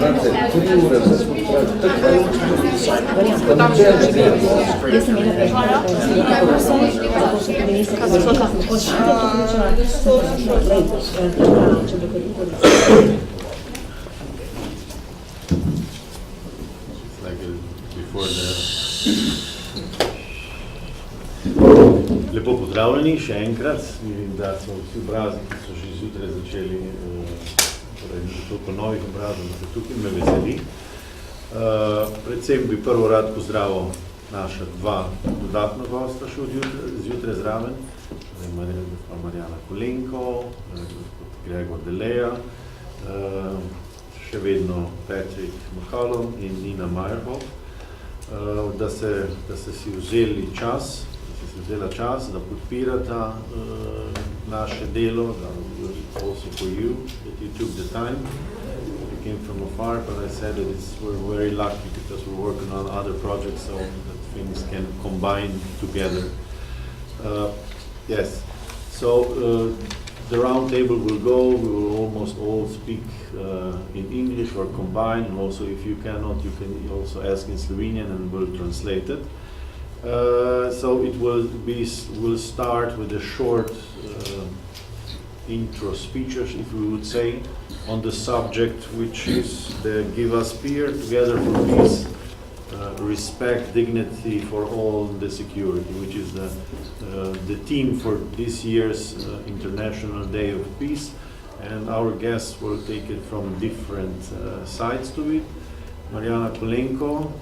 ravnatelj 3 ure, zdaj smo trajali Lepo pozdravljeni še enkrat, vidim, da so vsi obrazi, ki so že zjutraj začeli, torej toliko novih obrazov, da se tukaj me veseli. Predvsem bi prvo rad pozdravil naša dva dodatna gosta še zjutraj zraven, Marijana Kolenko, GREGOR DELEJA, še vedno Ptic in Nina Meyerhoff, da ste si vzeli čas, da podpirata naše delo, also for you, that you took the time. We came from afar, but I said that we're very lucky because we're working on other projects, so that things can combine together. Yes, so the round table will go, we will almost all speak in English or combine, and also if you cannot, you can also ask in Slovenian and we'll translate it. So it will start with a short intro speeches, if we would say, on the subject, which is the Give Us Peer, Together for Peace, Respect, Dignity for All, the Security, which is the theme for this year's International Day of Peace. And our guests will take it from different sides to it. Marijana Kolenko,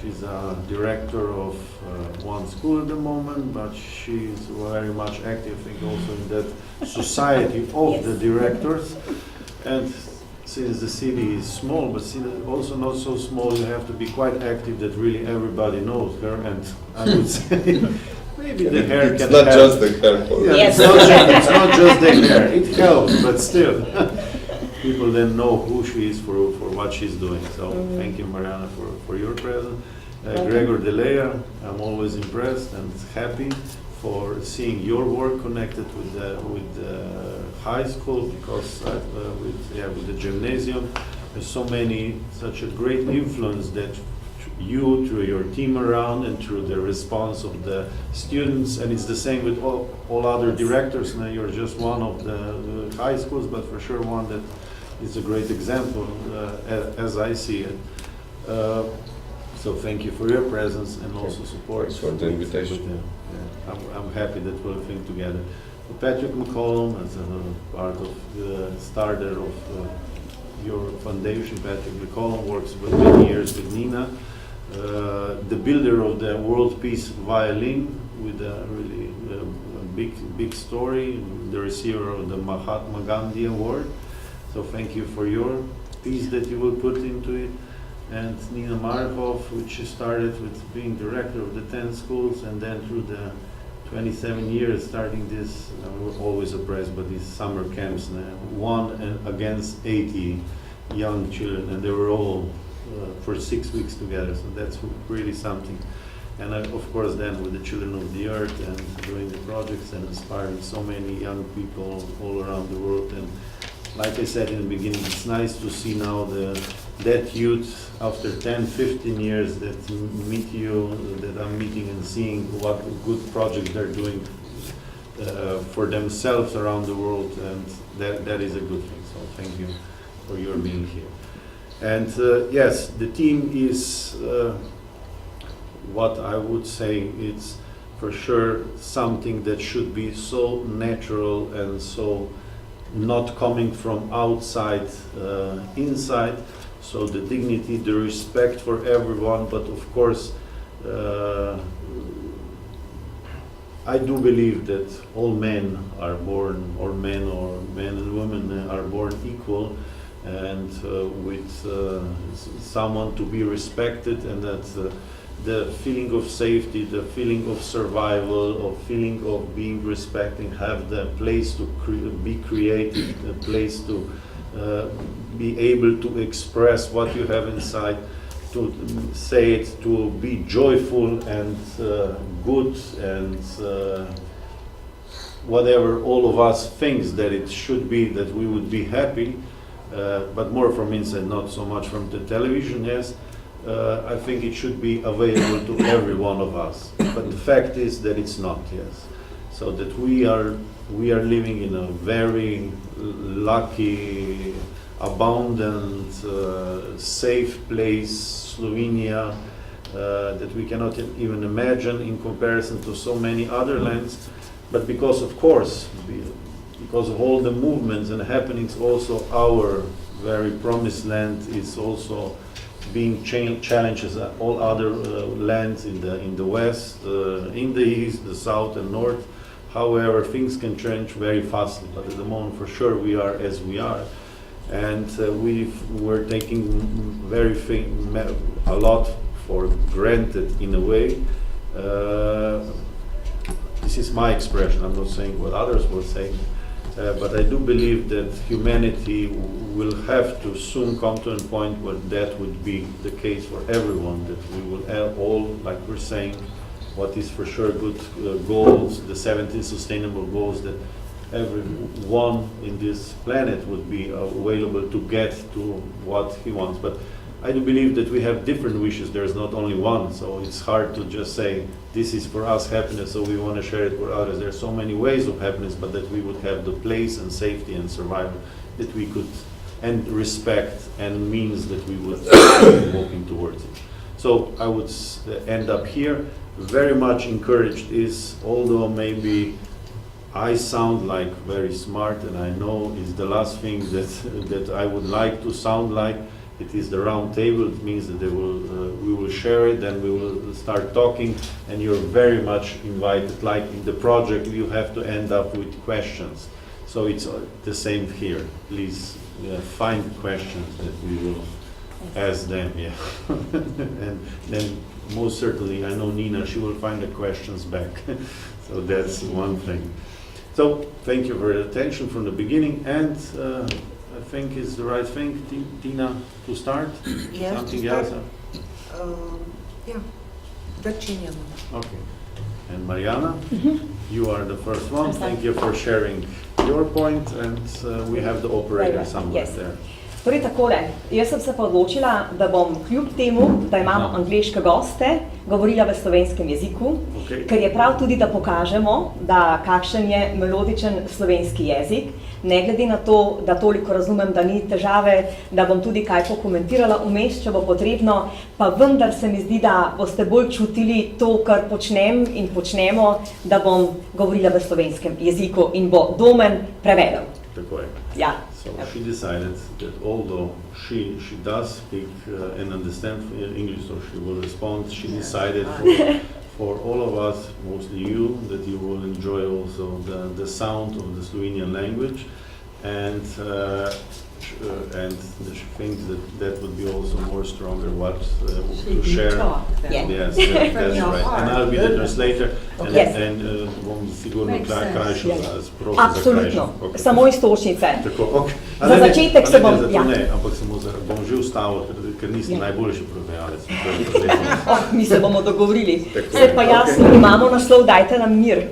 she's a director of one school at the moment, but she's very much active, I think, also in that society of the directors. And since the city is small, but also not so small, you have to be quite active that really everybody knows her. And I would say maybe the hair can help. It's not just the hair. Yeah, yes. It's not just the hair. It helps, but still. People then know who she is for what she's doing. So thank you, Marijana, for your presence. GREGOR DELEJA, I'm always impressed and happy for seeing your work connected with the high school, because with the gymnasium, there's such a great influence that you, through your team around and through the response of the students, and it's the same with all other directors. Now you're just one of the high schools, but for sure one that is a great example as I see it. So thank you for your presence and also support. Thanks for the invitation. I'm happy that we'll think together. Patrick McCollum, as a part of the starter of your foundation, Patrick McCollum works for many years with Nina, the builder of the World Peace Violin, with a really big story, the receiver of the Mahatma Gandhi Award. So thank you for your piece that you will put into it. And Nina Meyerhoff, which started with being director of the 10 schools, and then through the 27 years starting this, we're always impressed by these summer camps, one against 80 young children, and they were all for 6 weeks together, so that's really something. And of course then with the Children of the Earth and doing the projects and inspiring so many young people all around the world. And like I said in the beginning, it's nice to see now that youth after 10, 15 years that meet you, that I'm meeting and seeing what good projects they're doing for themselves around the world, and that is a good thing. So thank you for your being here. And yes, the team is what I would say, it's for sure something that should be so natural and so not coming from outside inside. So the dignity, the respect for everyone, but of course I do believe that all men are born, or men and women are born equal, and with someone to be respected, and that the feeling of safety, the feeling of survival, of feeling of being respected, have the place to be creative, the place to be able to express what you have inside, to say it, to be joyful and good, and whatever all of us thinks that it should be, that we would be happy. but more from inside, not so much from the television, yes. I think it should be available to every one of us. But the fact is that it's not, yes. So that we are living in a very lucky, abundant, safe place, Slovenia, that we cannot even imagine in comparison to so many other lands. But because, of course, because of all the movements and happenings, also our very promised land is also being challenged as all other lands in the west, in the east, the south and north. However, things can change very fastly, but at the moment for sure we are as we are. And we're taking a lot for granted in a way. This is my expression, I'm not saying what others will say, but I do believe that humanity will have to soon come to a point where that would be the case for everyone, that we will have all, like we're saying, what is for sure good goals, the 17 sustainable goals, that everyone in this planet would be available to get to what he wants. But I do believe that we have different wishes, there's not only one, so it's hard to just say this is for us happiness, so we want to share it with others. There are so many ways of happiness, but that we would have the place and safety and survival that we could, and respect and means that we would be walking towards it. So I would end up here. Very much encouraged is, although maybe I sound like very smart, and I know it's the last thing that I would like to sound like. It is the round table. It means that we will share it, then we will start talking, and you're very much invited. Like in the project, you have to end up with questions. So it's the same here. Please find questions that we will ask them. Yeah, and then most certainly, I know Nina. She will find the questions back. So that's one thing. So thank you for your attention from the beginning, and I think it's the right thing, Tina, to start. Yes, Something to start. else? Yeah, začenjamo. Okay. And Marijana, you are the first one. Thank you for sharing your point, and we have the operator somewhere there. Torej takole, jaz sem se pa odločila, da bom kljub temu, da imamo angleške goste, govorila v slovenskem jeziku, ker je prav tudi, da pokažemo, da kakšen je melodičen slovenski jezik, ne glede na to, da toliko razumem, da ni težave, da bom tudi kaj pokomentirala vmes, če bo potrebno, pa vendar se mi zdi, da boste bolj čutili to, kar počnem in počnemo, da bom govorila v slovenskem jeziku in bo Domen prevedel. Tako je. Ja. So she decided that although she does speak and understand English, so she will respond. She decided for all of us, mostly you, that you will enjoy also the sound of the Slovenian language, and she thinks that would be also more stronger what to share. Yes, that's right. And I'll be the translator, and bom sigurno krajšo prosil. Absolutno, samo istočnice. Tako, okay. Za začetek se bom... Ne, ampak bom že ustavil, ker nisem najboljši prevajalec. Mi se bomo dogovorili. Vse pa jasno, imamo naslov Dajte nam mir.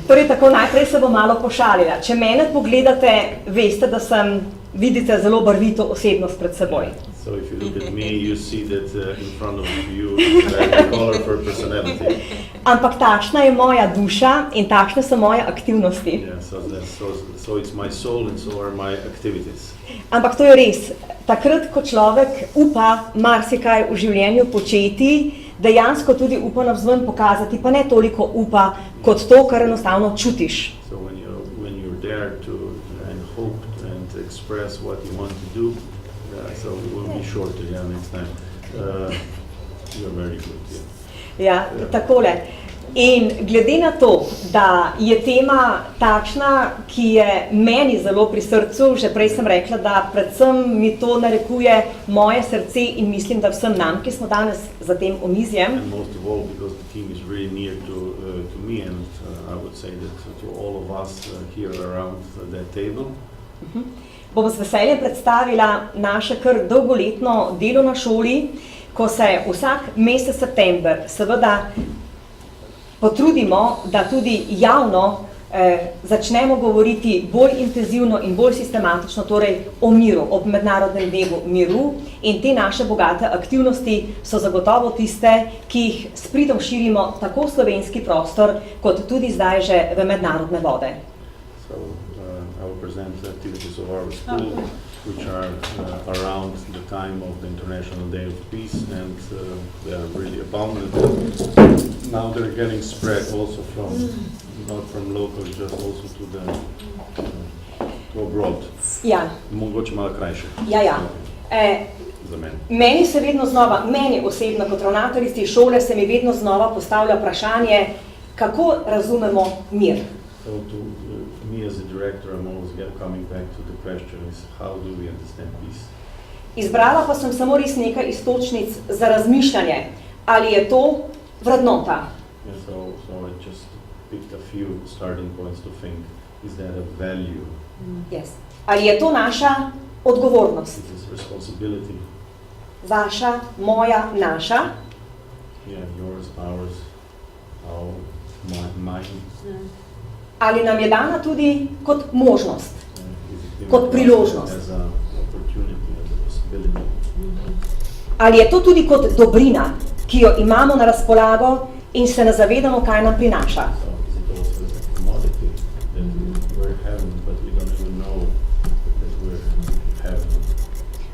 Torej tako, najprej se bom malo pošalila. Če mene pogledate, veste, da sem, vidite, zelo barvito osebnost pred seboj. So if you look at me, you see that in front of you is a colorful personality. Ampak takšna je moja duša in takšne so moje aktivnosti. Yeah, so it's my soul and so are my activities. Ampak to je res. Takrat, ko človek upa marsikaj v življenju početi, dejansko tudi upa navzven pokazati, pa ne toliko upa, kot to, kar enostavno čutiš. So when you're there to and hope and express what you want to do, so it will be shorter, next time. You're very good, Ja, takole. In glede na to, da je tema takšna, ki je meni zelo pri srcu, že prej sem rekla, da predvsem mi to narekuje moje srce in mislim, da vsem nam, ki smo danes za tem omizjem. And most of all, because the team is really near to me, and I would say that to all of us here around that table. Bom z veseljem predstavila naše kar dolgoletno delo na šoli, ko se vsak mesec september seveda potrudimo, da tudi javno začnemo govoriti bolj intenzivno in bolj sistematično, torej o miru, ob mednarodnem dnevu miru, in te naše bogate aktivnosti so zagotovo tiste, ki jih s pridom širimo tako v slovenski prostor, kot tudi zdaj že v mednarodne vode. So, I will present the activities of our school, which are around the time of the International Day of Peace, and they are really abundant. Now they're getting spread also from, not from local, just also to the to abroad. Ja. Mogoče malo krajše. Ja. Za mene. Meni se vedno znova, meni osebno kot ravnateljici šole se mi vedno znova postavlja vprašanje, kako razumemo mir. So me as a director, I'm always coming back to the question is how do we understand peace? Izbrala pa sem samo res nekaj iztočnic za razmišljanje, ali je to vrednota. Yeah, so I just picked a few starting points to think, is that a value? Yes. Ali je to naša odgovornost? It is responsibility. Vaša, moja, naša? Yeah, yours, ours, our, mine. Ali nam je dana tudi kot možnost, kot priložnost? As a opportunity, as a possibility. Ali je to tudi kot dobrina, ki jo imamo na razpolago in se ne zavedamo, kaj nam prinaša? So is it also a commodity that we're having, but we don't even know that we're having?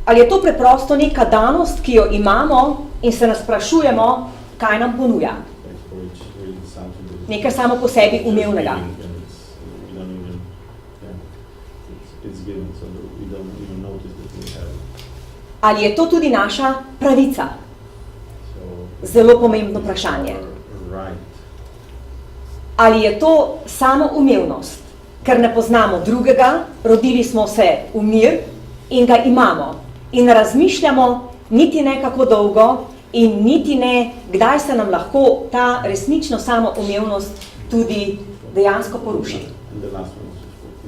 Ali je to preprosto neka danost, ki jo imamo in se nas sprašujemo, kaj nam ponuja? Or it's really something that is Nekaj samo po sebi umevnega. It's given, so that we don't even notice that we have it. Ali je to tudi naša pravica? So, Zelo pomembno vprašanje. right. Ali je to samo umevnost, ker ne poznamo drugega, rodili smo se v mir in ga imamo in razmišljamo niti ne kako dolgo in niti ne, kdaj se nam lahko ta resnično samoumevnost tudi dejansko poruši. And the last one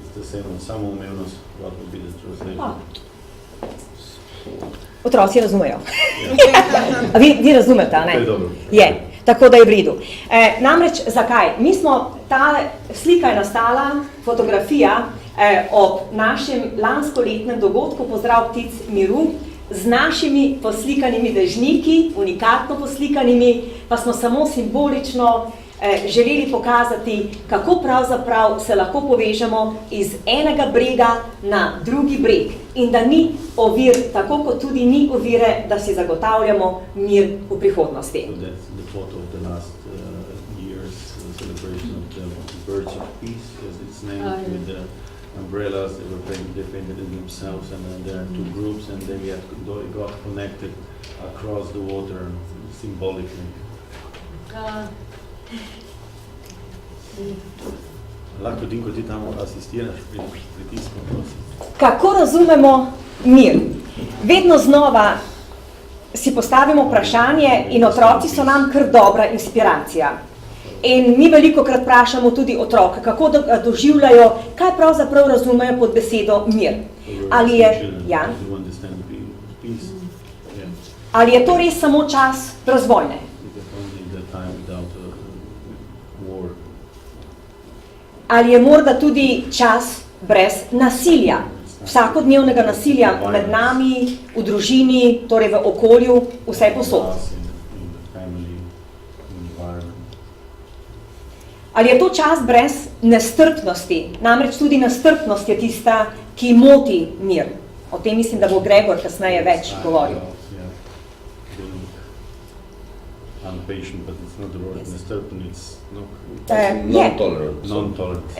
is the same one, samoumevnost, what would be the translation? Otroci razumejo. Vi razumete, ne? To je dobro. Je, tako da je v redu. Namreč, zakaj? Mi smo, ta slika je nastala, fotografija, ob našem lanskoletnem dogodku Pozdrav, ptic, miru, z našimi poslikanimi dežniki, unikatno poslikanimi, pa smo samo simbolično želeli pokazati, kako pravzaprav se lahko povežemo iz enega brega na drugi breg in da ni ovir, tako kot tudi ni ovire, da si zagotavljamo mir v prihodnosti. So that's the photo of the last year's celebration of the Birds of Peace, as it's named, with the umbrellas. They painted it themselves, and then there are two groups, and they got connected across the water symbolically. Lahko Dinko, ti tam asistiraš pri pritisku, prosim. Kako razumemo mir? Vedno znova si postavimo vprašanje in otroci so nam kar dobra inspiracija. In mi velikokrat vprašamo tudi otroke, kako doživljajo, kaj pravzaprav razumejo pod besedo mir. Ali je, ja? Ali je to res samo čas razvojne? Ali je morda tudi čas brez nasilja, vsakodnevnega nasilja med nami, v družini, torej v okolju, vse posod? Ali je to čas brez nestrpnosti? Namreč tudi nestrpnost je tista, ki moti mir. O tem mislim, da bo GREGOR kasneje več govoril.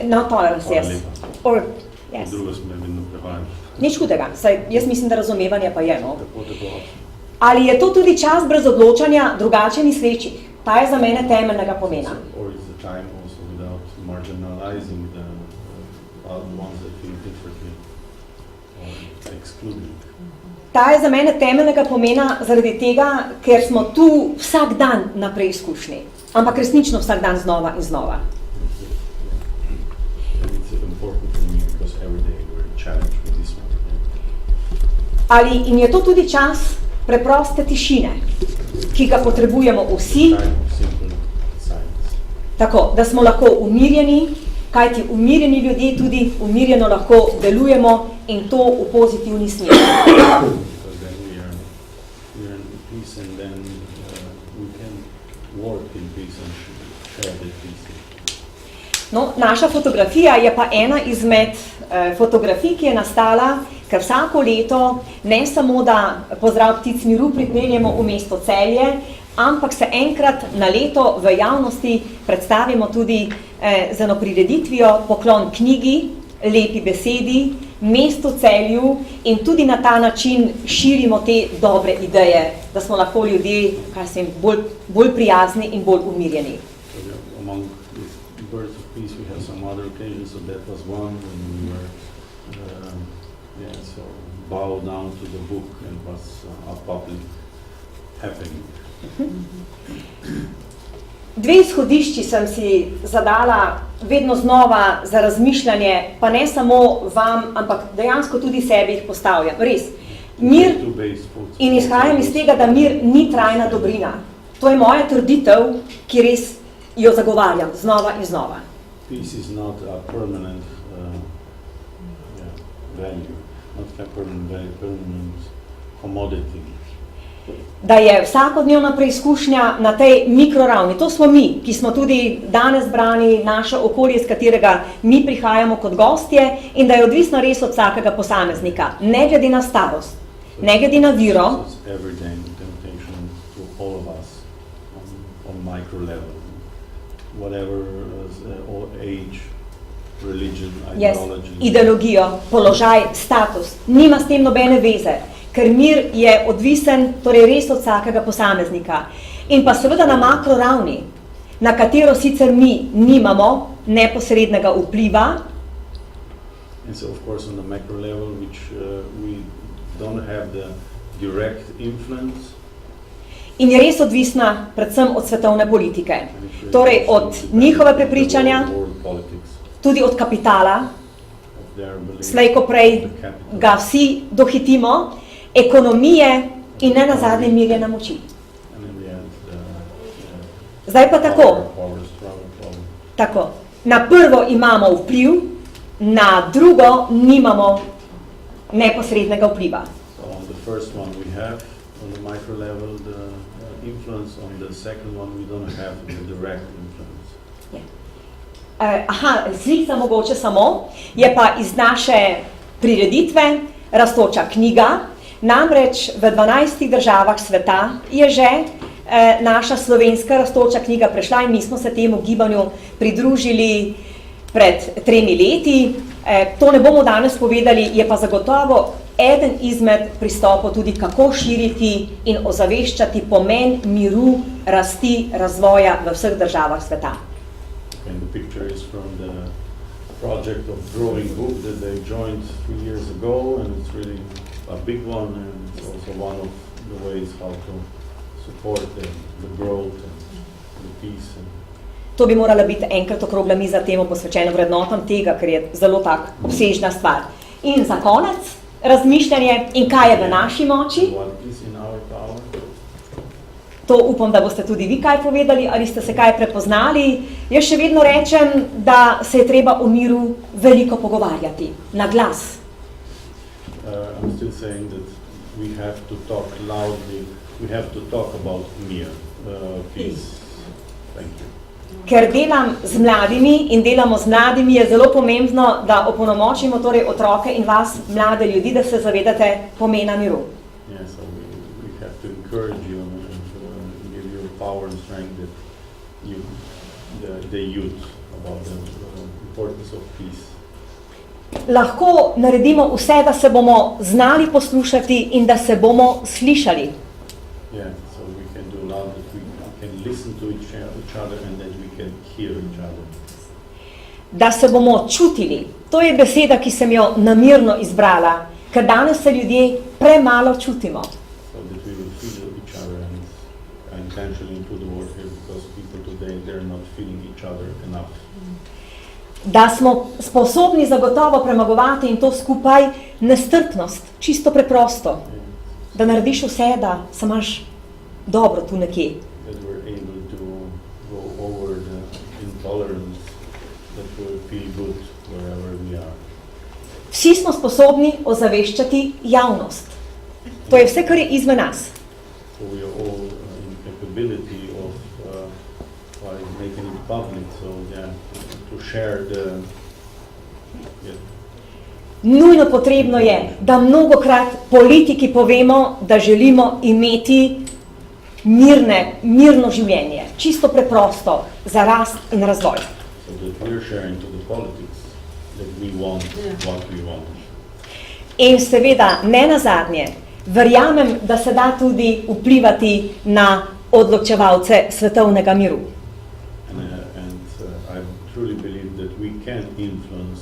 Non-tolerance, yes. Drugo smo vedno prevajali. Nič hudega, saj jaz mislim, da razumevanje pa je, no. Ali je to tudi čas brez odločanja drugače mislečih? Ta je za mene temeljnega pomena. Ta je za mene temeljnega pomena zaradi tega, ker smo tu vsak dan na preizkušnji, ampak resnično vsak dan znova in znova. Ali in je to tudi čas preproste tišine, ki ga potrebujemo vsi, tako, da smo lahko umirjeni kajti umirjeni ljudje tudi umirjeno lahko delujemo in to v pozitivni smeri. Because then we are in peace and then we can work in peace and share that peace. No, naša fotografija je pa ena izmed fotografij, ki je nastala, ker vsako leto ne samo, da Pozdrav ptic miru pripeljemo v mesto Celje, ampak se enkrat na leto v javnosti predstavimo tudi z eno prireditvijo poklon knjigi, lepi besedi, mestu Celju in tudi na ta način širimo te dobre ideje, da smo lahko ljudje bolj prijazni in bolj umirjeni. Among the birds of peace we have some other occasions, so that was one when we were so bow down to the book and was a public happening. Dve izhodišči sem si zadala vedno znova za razmišljanje, pa ne samo vam, ampak dejansko tudi sebi jih postavljam. Res, mir in izhajam iz tega, da mir ni trajna dobrina. To je moja trditev, ki res jo zagovarjam znova in znova. Peace is not a permanent value, not a permanent commodity. Da je vsakodnevna preizkušnja na tej mikroravni. To smo mi, ki smo tudi danes brani, naše okolje, iz katerega mi prihajamo kot gostje in da je odvisno res od vsakega posameznika, ne glede na starost, ne glede na viro. Ideologijo, položaj, status, nima s tem nobene veze. Ker mir je odvisen, torej res od vsakega posameznika. In pa seveda na makroravni, na katero sicer mi nimamo neposrednega vpliva. And so of course on the macro level, which we don't have the direct influence. In je res odvisna predvsem od svetovne politike. Torej od njihove prepričanja, tudi od kapitala, slej ko prej ga vsi dohitimo, ekonomije in ne nazadnje mirjena moči. Zdaj pa tako. Na prvo imamo vpliv, na drugo nimamo neposrednega vpliva. Slika mogoče samo, je pa iz naše prireditve rastoča knjiga. Namreč v 12 državah sveta je že naša slovenska rastoča knjiga prešla in mi smo se temu gibanju pridružili pred 3 leti. To ne bomo danes povedali, je pa zagotovo eden izmed pristopov tudi, kako širiti in ozaveščati pomen miru, rasti, razvoja v vseh državah sveta. And the picture is from the project of drawing book that they joined 3 years ago, and it's really a big one, and it's also one of the ways how to support the growth and the peace. To bi morala biti enkrat okrogla miza temu posvečena vrednotam tega, ker je zelo tak obsežna stvar. In za konec razmišljanje, in kaj je v naši moči? To upam, da boste tudi vi kaj povedali, ali ste se kaj prepoznali. Jaz še vedno rečem, da se je treba o miru veliko pogovarjati, na glas. I'm still saying that we have to talk loudly, we have to talk about mir, peace. Thank you. Ker delam z mladimi in delamo z mladimi, je zelo pomembno, da opolnomočimo torej otroke in vas, mlade ljudi, da se zavedate pomena miru. Yeah, so we have to encourage you and give you power and strength that you, the youth, about the importance of peace. Lahko naredimo vse, da se bomo znali poslušati in da se bomo slišali. Yeah, so we can do a lot, that we can listen to each other and that we can hear each other. Da se bomo čutili. To je beseda, ki sem jo namerno izbrala, ker danes se ljudje premalo čutimo. So that we will feel each other, and I intentionally put the word here because people today, they're not feeling each other enough. Da smo sposobni zagotovo premagovati in to skupaj nestrpnost, čisto preprosto. Da narediš vse, da se imaš dobro tu nekje. That we're able to go over the intolerance that will feel good wherever we are. Vsi smo sposobni ozaveščati javnost. To je vse, kar je izven nas. So we are all in capability of making it public, so yeah, to share the... Yeah. Nujno potrebno je, da mnogokrat politiki povemo, da želimo imeti mirno življenje, čisto preprosto, za rast in razvoj. So that we're sharing to the politics that we want what we want. In seveda, ne nazadnje, verjamem, da se da tudi vplivati na odločevalce svetovnega miru. I truly believe that we can influence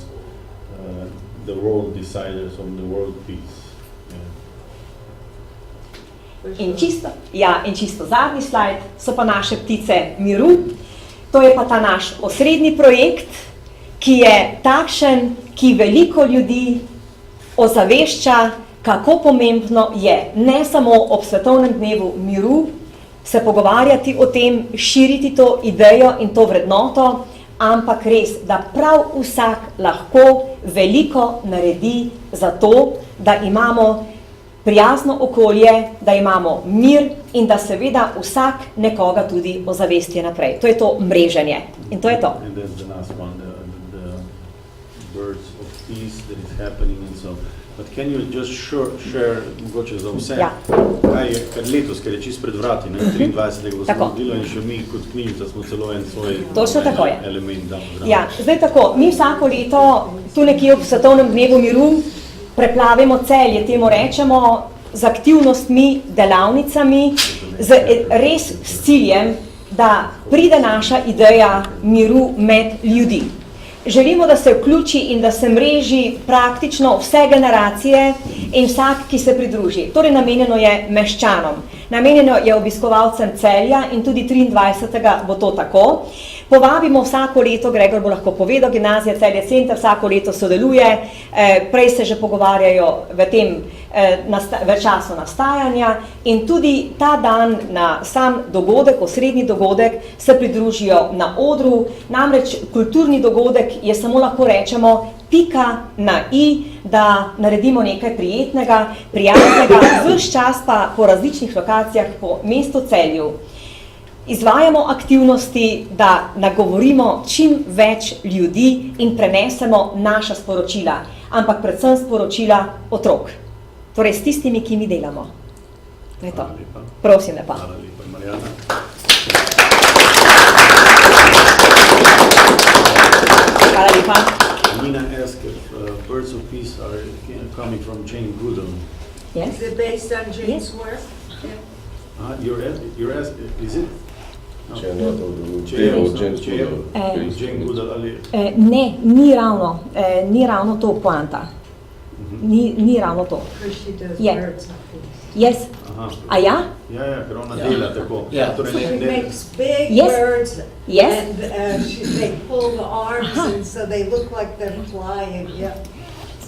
the world deciders on the world peace. In čisto zadnji slajd so pa naše ptice miru. To je pa ta naš osrednji projekt, ki je takšen, ki veliko ljudi ozavešča, kako pomembno je ne samo ob svetovnem dnevu miru se pogovarjati o tem, širiti to idejo in to vrednoto, ampak res, da prav vsak lahko veliko naredi za to, da imamo prijazno okolje, da imamo mir in da seveda vsak nekoga tudi ozavesti naprej. To je to mreženje. In to je to. And that's the last one, the birds of peace that is happening and so. But can you just share, mogoče za vse, kaj je, ker letos, ker je čist pred vrati, 23. bo se zgodilo in še mi kot knjižnica smo celo en svoj element dal. Ja, zdaj tako, mi vsako leto tu nekje ob svetovnem dnevu miru preplavimo Celje, temu rečemo, z aktivnostmi, delavnicami, res s ciljem, da pride naša ideja miru med ljudi. Želimo, da se vključi in da se mreži praktično vse generacije in vsak, ki se pridruži. Torej, namenjeno je meščanom, namenjeno je obiskovalcem Celja in tudi 23. bo to tako. Povabimo vsako leto, Gregor bo lahko povedal, Gimnazije Celje center vsako leto sodeluje, prej se že pogovarjajo v času nastajanja in tudi ta dan na sam dogodek, osrednji dogodek, se pridružijo na odru, namreč kulturni dogodek je samo lahko rečemo pika na i, da naredimo nekaj prijetnega, prijaznega, ves čas pa po različnih lokacijah po mestu Celju. Izvajamo aktivnosti, da nagovorimo čim več ljudi in prenesemo naša sporočila, ampak predvsem sporočila otrok. Torej s tistimi, ki mi delamo. To je to. Prosim lepa. Hvala lepa, Marijana. Hvala lepa. Nina asked if Birds of Peace are coming from Jane Goodall. Is it based on Jane's work? You're asking, is it? Jane Goodall ali... Ne, ni ravno to poanta. Ni ravno to. Because she does birds of peace. Yes. A ja? Ja, ker ona dela tako. So she makes big birds and they pull the arms and so they look like they're flying.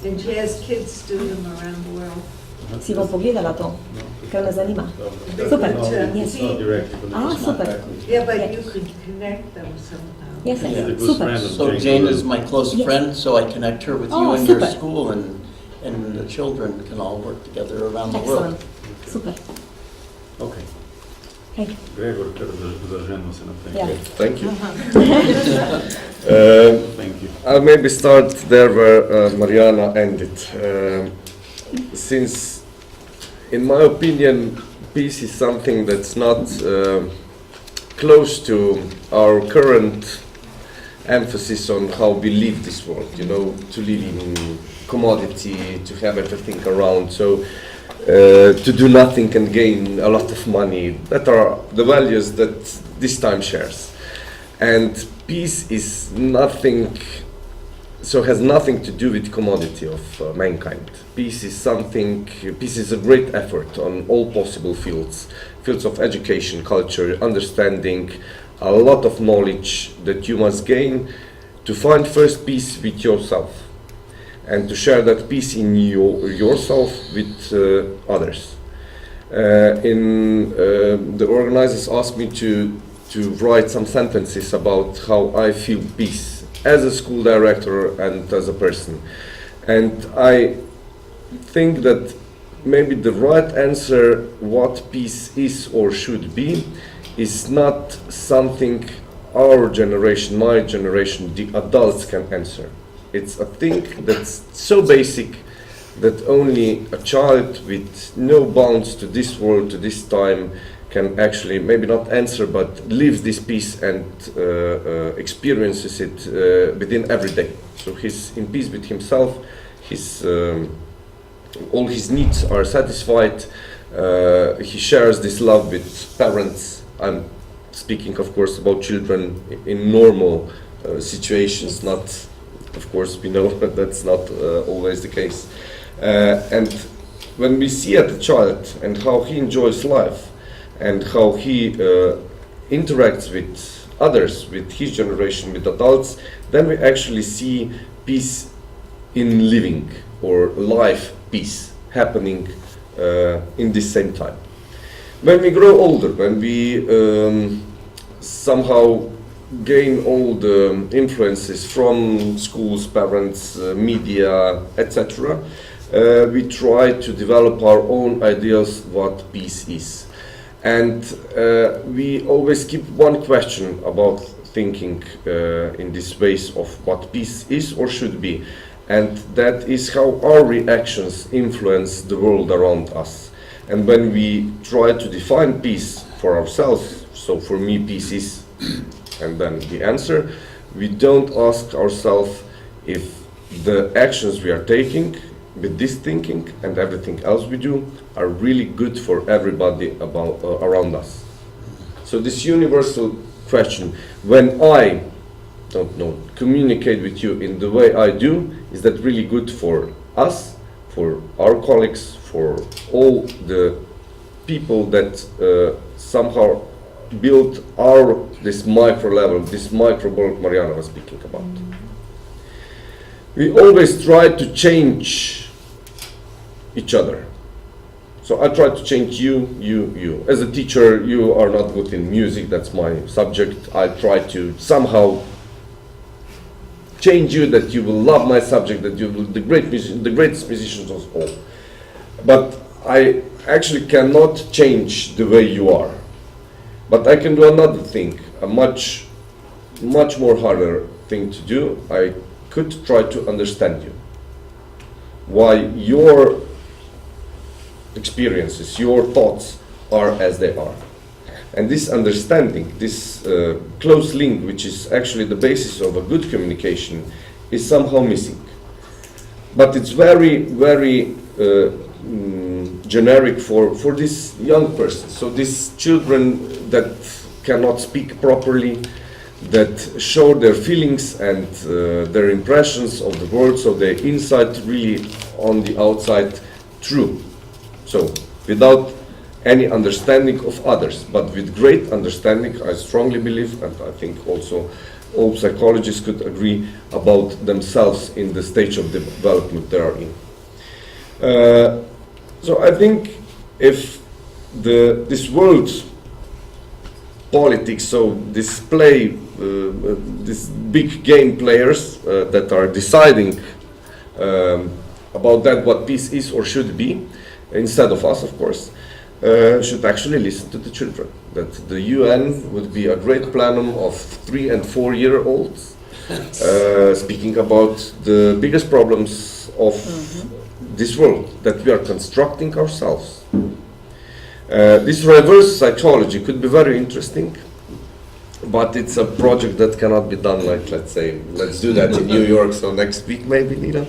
And she has kids do them around the world. Si bom pogledala to, ker me zanima. Super. Super. Yeah, but you could connect them somehow. Yes, super. So Jane is my close friend, so I connect her with you and your school, and the children can all work together around the world. Super. Okay. Gregor, kar zaženo se naprej. Thank you. Thank you. I'll maybe start there where Marijana ended. Since, in my opinion, peace is something that's not close to our current emphasis on how we live this world, you know, to live in commodity, to have everything around, so to do nothing and gain a lot of money. That are the values that this time shares. And peace is nothing, so has nothing to do with commodity of mankind. Peace is a great effort on all possible fields of education, culture, understanding, a lot of knowledge that you must gain to find first peace with yourself and to share that peace in yourself with others. The organizers asked me to write some sentences about how I feel peace as a school director and as a person. And I think that maybe the right answer, what peace is or should be, is not something our generation, my generation, the adults can answer. It's a thing that's so basic that only a child with no bounds to this world, to this time, can actually maybe not answer, but lives this peace and experiences it within every day. So he's in peace with himself, all his needs are satisfied, he shares this love with parents. I'm speaking, of course, about children in normal situations, not, of course, we know that that's not always the case. And when we see at the child and how he enjoys life and how he interacts with others, with his generation, with adults, then we actually see peace in living, or life peace happening in the same time. When we grow older, when we somehow gain all the influences from schools, parents, media, etc., we try to develop our own ideas what peace is. And we always keep one question about thinking in these ways of what peace is or should be. And that is how our reactions influence the world around us. And when we try to define peace for ourselves, so for me peace is, and then the answer, we don't ask ourselves if the actions we are taking with this thinking and everything else we do are really good for everybody around us. So this universal question, when I don't know, communicate with you in the way I do, is that really good for us, for our colleagues, for all the people that somehow build this micro level, this micro world Mariana was speaking about. We always try to change each other. So I try to change you. As a teacher, you are not good in music, that's my subject. I try to somehow change you, that you will love my subject, that you will the greatest musicians of all. But I actually cannot change the way you are. But I can do another thing, a much more harder thing to do. I could try to understand you. Why your experiences, your thoughts are as they are. And this understanding, this close link, which is actually the basis of a good communication, is somehow missing. But it's very, very generic for this young person. So these children that cannot speak properly, that show their feelings and their impressions of the world, so their inside really on the outside true. So without any understanding of others, but with great understanding, I strongly believe, and I think also all psychologists could agree about themselves in the stage of development they are in. So I think if this world politics, so this big game players that are deciding about that, what peace is or should be, instead of us, of course, should actually listen to the children. That the UN would be a great plenum of 3- and 4-year-olds speaking about the biggest problems of this world that we are constructing ourselves. This reverse psychology could be very interesting, but it's a project that cannot be done like, let's say, let's do that in New York, so next week maybe, Nina.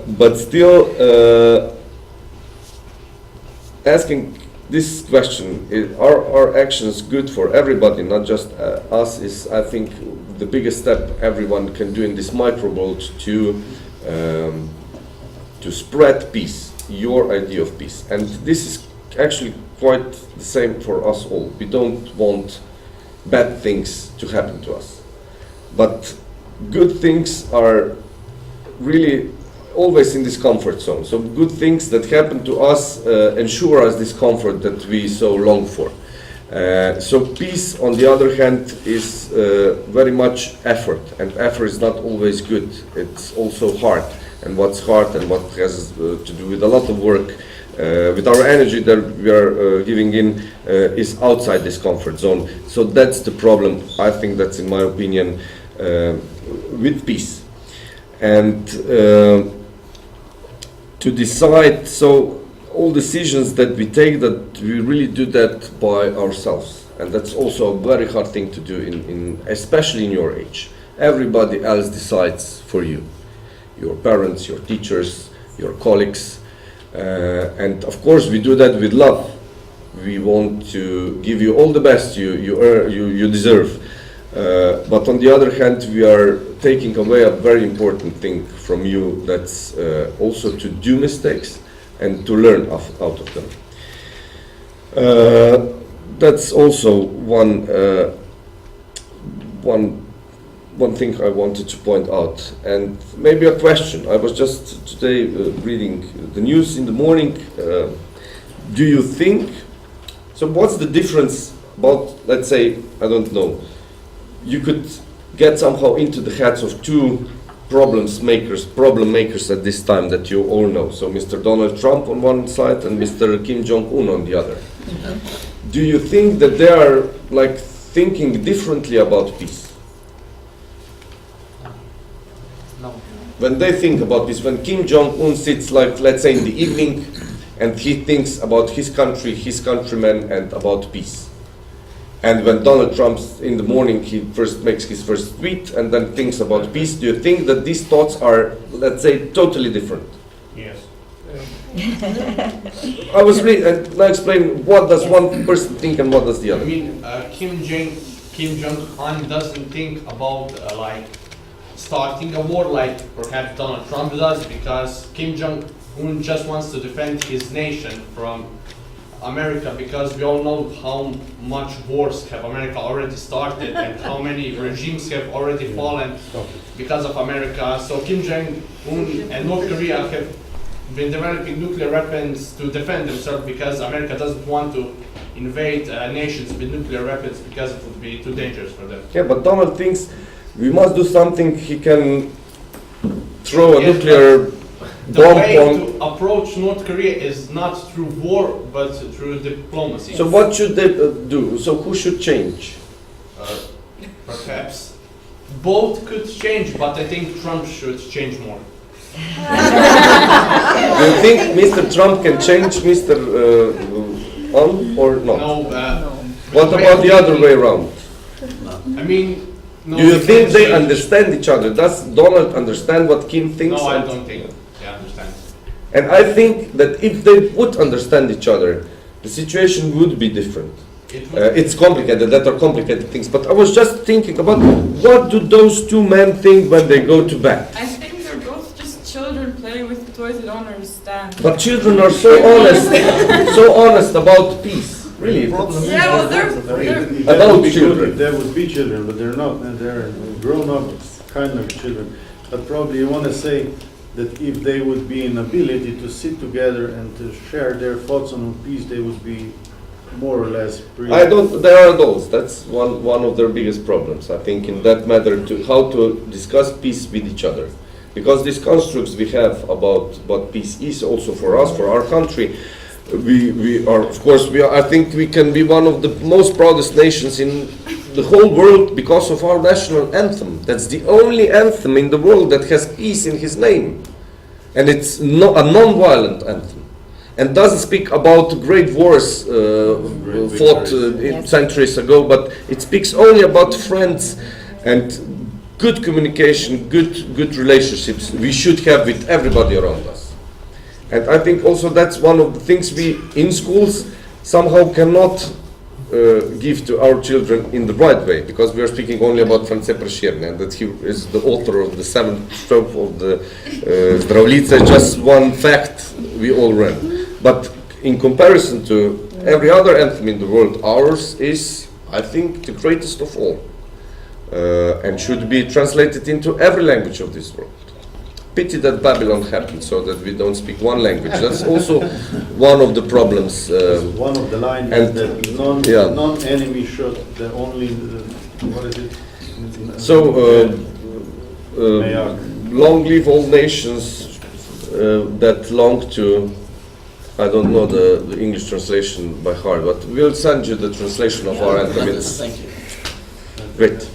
But still, asking this question, are our actions good for everybody, not just us, is, I think, the biggest step everyone can do in this micro world to spread peace, your idea of peace. And this is actually quite the same for us all. We don't want bad things to happen to us. But good things are really always in this comfort zone. So good things that happen to us ensure us this comfort that we so long for. So peace, on the other hand, is very much effort, and effort is not always good. It's also hard, and what's hard and what has to do with a lot of work, with our energy that we are giving in, is outside this comfort zone. So that's the problem, I think that's in my opinion, with peace. And to decide, so all decisions that we take, that we really do that by ourselves, and that's also a very hard thing to do, especially in your age. Everybody else decides for you, your parents, your teachers, your colleagues, and of course we do that with love. We want to give you all the best you deserve, but on the other hand we are taking away a very important thing from you, that's also to do mistakes and to learn out of them. That's also one thing I wanted to point out, and maybe a question. I was just today reading the news in the morning. Do you think, so what's the difference about, let's say, I don't know, you could get somehow into the heads of two problem makers at this time that you all know. So Mr. Donald Trump on one side and Mr. Kim Jong-un on the other. Mm-hmm. Do you think that they are like thinking differently about peace? No. When they think about peace, when Kim Jong-un sits, like, let's say in the evening, and he thinks about his country, his countrymen, and about peace. And when Donald Trump in the morning, he first makes his first tweet and then thinks about peace. Do you think that these thoughts are, let's say, totally different? Yes. I was reading, I explain what does one person think and what does the I other. mean, Kim Jong-un doesn't think about like starting a war like perhaps Donald Trump does, because Kim Jong-un just wants to defend his nation from America, because we all know how much wars have America already started and how many regimes have already fallen because of America. So Kim Jong-un and North Korea have been developing nuclear weapons to defend themselves, because America doesn't want to invade nations with nuclear weapons because it would be too dangerous for them. Yeah, but Donald thinks we must do something. He can throw a Yes, nuclear The bomb way on. to approach North Korea is not through war, but through diplomacy. So what should they do? So who should change? Perhaps both could change, but I think Trump should change more. Do you think Mr. Trump can change Mr. On or not? No. What about the other way around? I mean, no. Do you they think can't they change. understand each other? Does Donald understand what Kim thinks? No, I And- don't think they understand. And I think that if they would understand each other, the situation would be different. It would It's complicated, that are complicated things, but I was just thinking about what do those two men think when they go to bed? I think they're both just children playing with toys they don't understand. But children are so honest about peace, really. Yeah, well, they're Adult There children. There would be children, but they're not, and they're grown-up kind of children. But probably you want to say that if they would be in ability to sit together and to share their thoughts on peace, they would be more or less free. They are adults, that's one of their biggest problems, I think, in that matter, to how to discuss peace with each other. Because these constructs we have about what peace is also for us, for our country, we are, of course, I think we can be one of the most proudest nations in the whole world because of our national anthem. That's the only anthem in the world that has peace in his name. And it's a non-violent anthem. And doesn't speak about great wars fought centuries ago, but it speaks only about friends and good communication, good relationships we should have with everybody around us. And I think also that's one of the things we in schools somehow cannot give to our children in the right way, because we are speaking only about France Prešerne, and that he is the author of the 7th strophe of the Zdravljice, just one fact we all read. But in comparison to every other anthem in the world, ours is, I think, the greatest of all, and should be translated into every language of this world. pity that Babylon happened, so that we don't speak one language. That's also one of the problems. One of the lines and that non-enemy should the only what is it? So long live all nations that long to. I don't know the English translation by heart, but we'll send you the translation of our anthem. It's Thank you. great.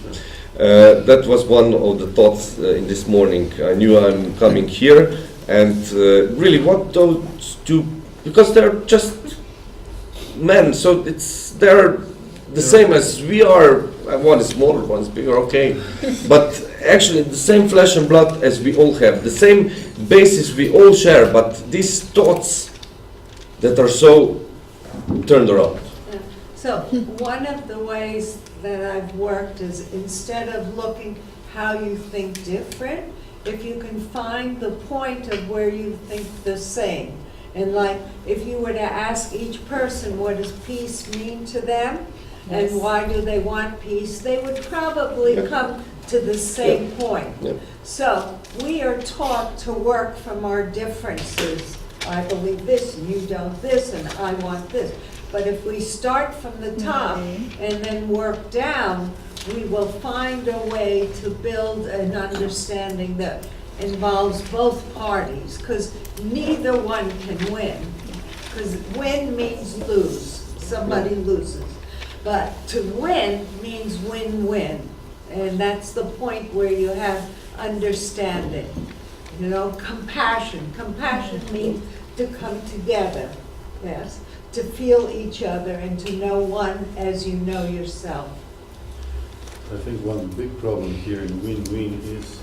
That was one of the thoughts in this morning. I knew I'm coming here, and really what those two, because they're just men, so they're the same as we are. One is smaller, one is bigger, okay, but actually the same flesh and blood as we all have, the same basis we all share, but these thoughts that are so turned around. So one of the ways that I've worked is instead of looking how you think different, if you can find the point of where you think the same. And like, if you were to ask each person what does peace mean to them, and why do they want peace, they would probably come to the same point. So we are taught to work from our differences. I believe this, and you don't this, and I want this. But if we start from the top and then work down, we will find a way to build an understanding that involves both parties, because neither one can win. Because win means lose, somebody loses. But to win means win-win, and that's the point where you have understanding. You know, compassion. Compassion means to come together, yes, to feel each other and to know one as you know yourself. I think one big problem here in win-win is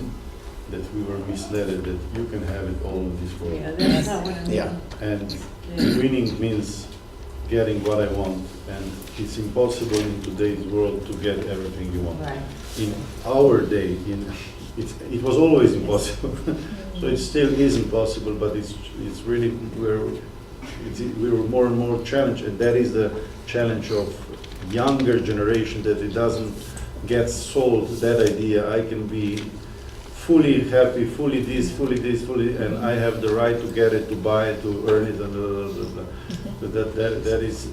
that we were misled that you can have it all in this world. Yeah, that's not what I mean. Yeah. And winning means getting what I want, and it's impossible in today's world to get everything you want. Right. In our day, it was always impossible. So it still is impossible, but it's really we're more and more challenged, and that is the challenge of younger generation, that it doesn't get sold that idea. I can be fully happy, fully this, and I have the right to get it, to buy it, to earn it, and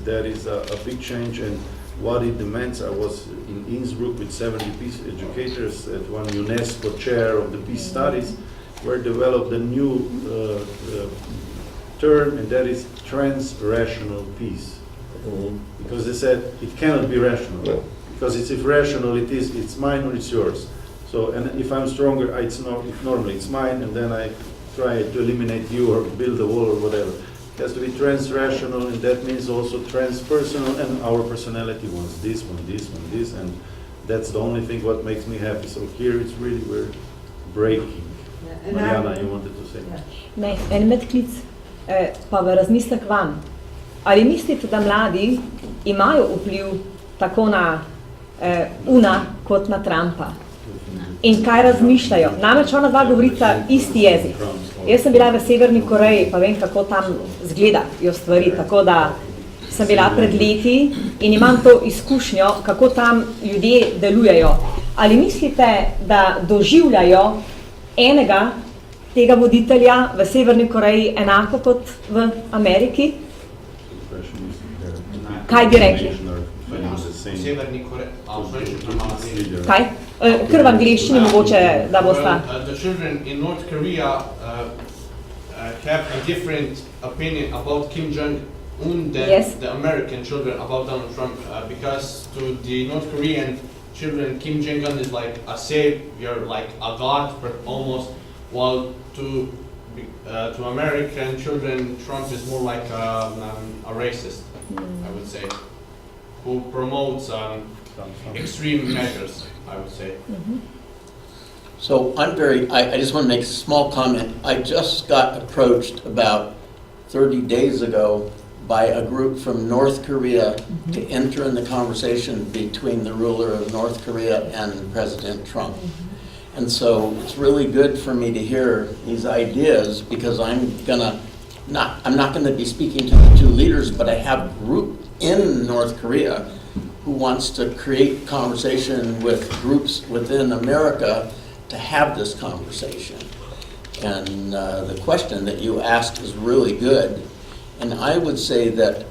that is a big change. And what it demands, I was in Innsbruck with 70 peace educators at one UNESCO chair of the peace studies, where developed a new term, and that is trans-rational peace. Because they said it cannot be rational, because it's irrational. It's mine or it's yours. So, and if I'm stronger, it's not. Normally it's mine, and then I try to eliminate you or build a wall or whatever. It has to be trans-rational, and that means also trans-personal, and our personality wants this one, and that's the only thing what makes me happy. So here it's really we're breaking. Marijana, you wanted to say? Ne, en medklic, pa v razmislek vam. Ali mislite, da mladi imajo vpliv tako na Una kot na Trumpa? In kaj razmišljajo? Namreč ona dva govorita isti jezik. Jaz sem bila v Severni Koreji, pa vem, kako tam izgledajo stvari, tako da sem bila pred leti in imam to izkušnjo, kako tam ljudje delujejo. Ali mislite, da doživljajo enega tega voditelja v Severni Koreji enako kot v Ameriki? Kaj bi rekli? Kaj? Kar v angliščini mogoče, da bosta. The children in North Korea have a different opinion about Kim Jong-un than the American children about Donald Trump, because to the North Korean children, Kim Jong-un is like a savior, like a god, but almost, while to American children, Trump is more like a racist, I would say, who promotes extreme measures, I would say. So I just want to make a small comment. I just got approached about 30 days ago by a group from North Korea to enter in the conversation between the ruler of North Korea and President Trump. And so it's really good for me to hear these ideas, because I'm not going to be speaking to the two leaders, but I have a group in North Korea who wants to create conversation with groups within America to have this conversation. and the question that you asked is really good. And I would say that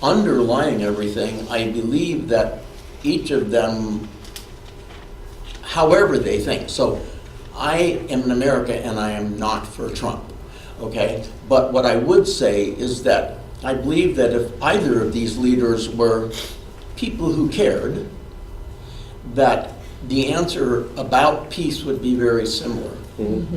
underlying everything, I believe that each of them, however they think. So I am in America and I am not for Trump, okay? But what I would say is that I believe that if either of these leaders were people who cared, that the answer about peace would be very similar.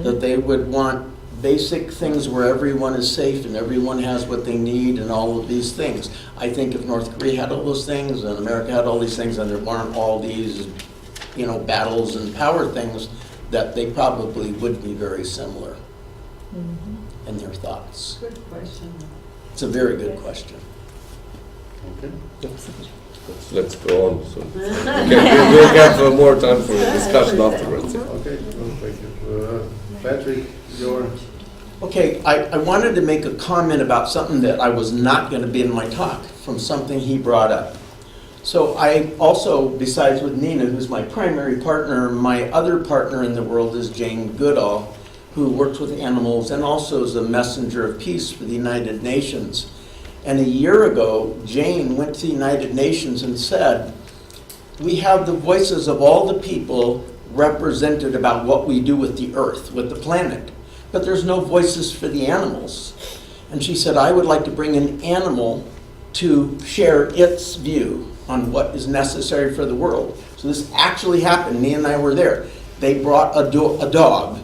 That they would want basic things where everyone is safe and everyone has what they need and all of these things. I think if North Korea had all those things and America had all these things and there weren't all these, you know, battles and power things, that they probably would be very similar in their thoughts. Good question. It's a very good question. Okay. Let's go on. So we'll have more time for discussion afterwards. Okay, well, thank you. Patrick, your... Okay, I wanted to make a comment about something that I was not going to be in my talk, from something he brought up. So I also, besides with Nina, who's my primary partner, my other partner in the world is Jane Goodall, who works with animals and also is a messenger of peace for the United Nations. And a year ago, Jane went to the United Nations and said, we have the voices of all the people represented about what we do with the earth, with the planet, but there's no voices for the animals. And she said, I would like to bring an animal to share its view on what is necessary for the world. So this actually happened. Nia and I were there. They brought a dog,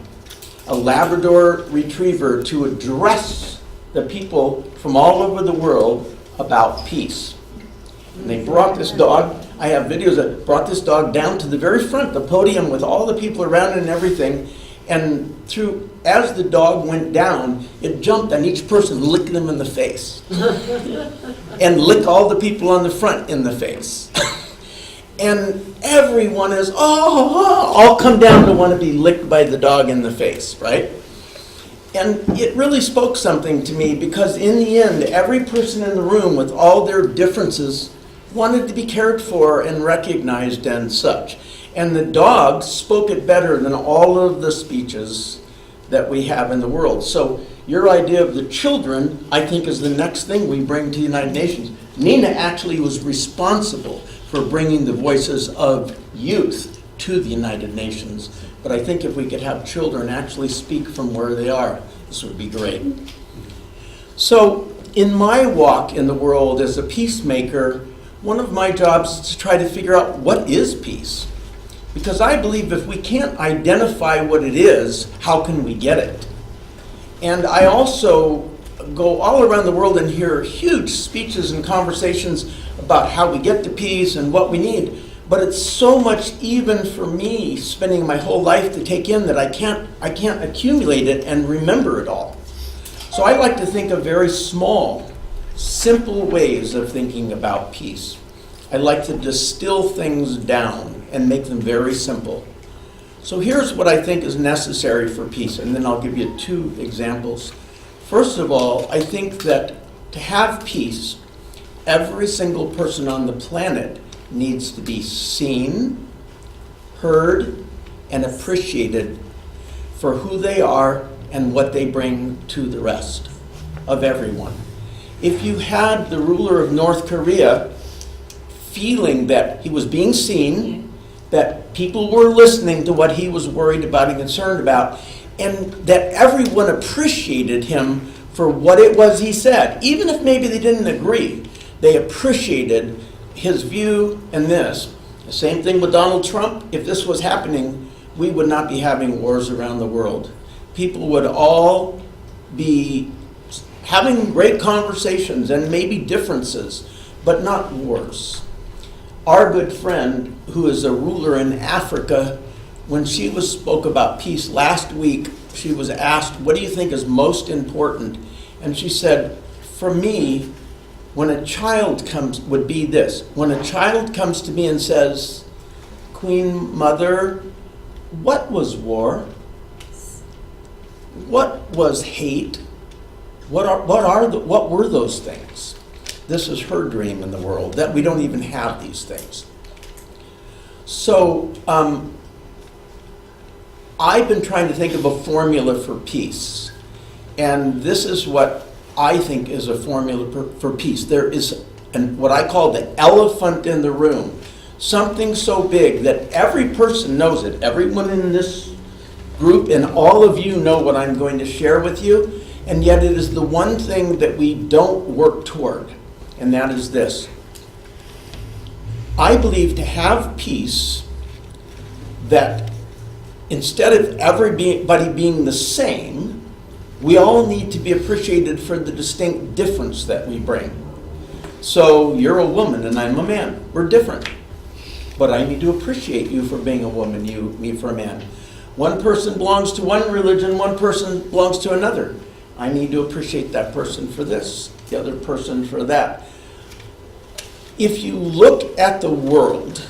a Labrador retriever, to address the people from all over the world about peace. And they brought this dog. I have videos that brought this dog down to the very front, the podium, with all the people around it and everything. And as the dog went down, it jumped on each person, licked them in the face. And licked all the people on the front in the face. And everyone is, all come down to want to be licked by the dog in the face, right? And it really spoke something to me, because in the end, every person in the room with all their differences wanted to be cared for and recognized and such. And the dog spoke it better than all of the speeches that we have in the world. So your idea of the children, I think, is the next thing we bring to the United Nations. Nina actually was responsible for bringing the voices of youth to the United Nations. But I think if we could have children actually speak from where they are, this would be great. So in my walk in the world as a peacemaker, one of my jobs is to try to figure out what is peace. Because I believe if we can't identify what it is, how can we get it? And I also go all around the world and hear huge speeches and conversations about how we get to peace and what we need. But it's so much, even for me, spending my whole life to take in, that I can't accumulate it and remember it all. So I like to think of very small, simple ways of thinking about peace. I like to distill things down and make them very simple. So here's what I think is necessary for peace, and then I'll give you 2 examples. First of all, I think that to have peace, every single person on the planet needs to be seen, heard, and appreciated for who they are and what they bring to the rest of everyone. If you had the ruler of North Korea feeling that he was being seen, that people were listening to what he was worried about and concerned about, and that everyone appreciated him for what it was he said, even if maybe they didn't agree, they appreciated his view and this. The same thing with Donald Trump. If this was happening, we would not be having wars around the world. People would all be having great conversations and maybe differences, but not wars. Our good friend, who is a ruler in Africa, when she spoke about peace last week, she was asked, what do you think is most important? And she said, for me, when a child comes, would be this. When a child comes to me and says, Queen Mother, what was war? What was hate? What were those things? This is her dream in the world, that we don't even have these things. So I've been trying to think of a formula for peace. And this is what I think is a formula for peace. There is what I call the elephant in the room. Something so big that every person knows it. Everyone in this group and all of you know what I'm going to share with you. And yet it is the one thing that we don't work toward. And that is this. I believe to have peace, that instead of everybody being the same, we all need to be appreciated for the distinct difference that we bring. So you're a woman and I'm a man. We're different. But I need to appreciate you for being a woman, me for a man. One person belongs to one religion, one person belongs to another. I need to appreciate that person for this, the other person for that. If you look at the world,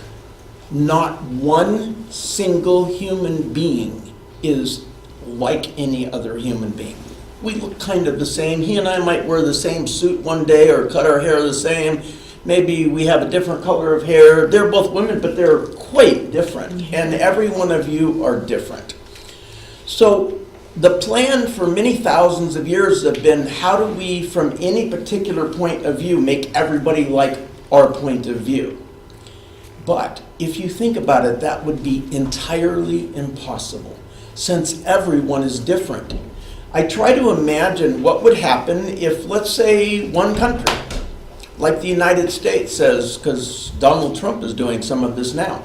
not one single human being is like any other human being. We look kind of the same. He and I might wear the same suit one day or cut our hair the same. Maybe we have a different color of hair. They're both women, but they're quite different. And every one of you are different. So the plan for many thousands of years have been, how do we, from any particular point of view, make everybody like our point of view? But if you think about it, that would be entirely impossible, since everyone is different. I try to imagine what would happen if, let's say, one country, like the United States says, because Donald Trump is doing some of this now,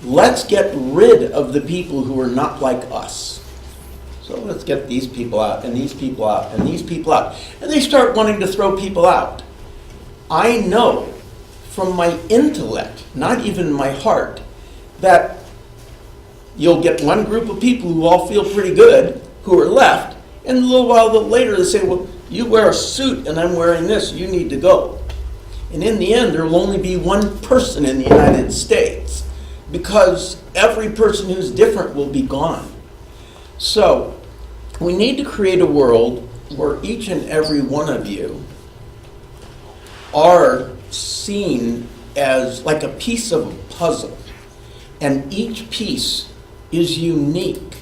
let's get rid of the people who are not like us. So let's get these people out, and these people out, and these people out. And they start wanting to throw people out. I know from my intellect, not even my heart, that you'll get one group of people who all feel pretty good, who are left, and a little while later they say, well, you wear a suit and I'm wearing this, you need to go. And in the end, there will only be one person in the United States, because every person who's different will be gone. So we need to create a world where each and every one of you are seen as like a piece of a puzzle, and each piece is unique,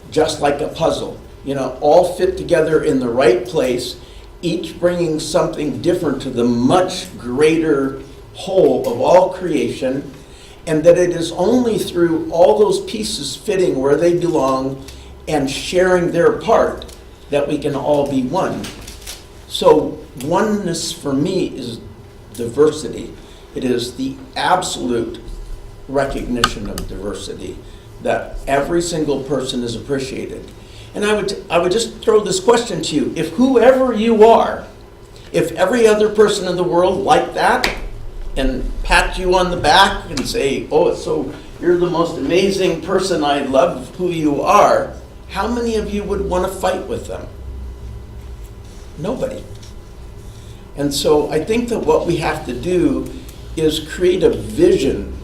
just like a puzzle. You know, all fit together in the right place, each bringing something different to the much greater whole of all creation, and that it is only through all those pieces fitting where they belong and sharing their part that we can all be one. So oneness for me is diversity. It is the absolute recognition of diversity, that every single person is appreciated. And I would just throw this question to you. If whoever you are, if every other person in the world liked that and pat you on the back and say, oh, so you're the most amazing person, I love who you are, how many of you would want to fight with them? Nobody. And so I think that what we have to do is create a vision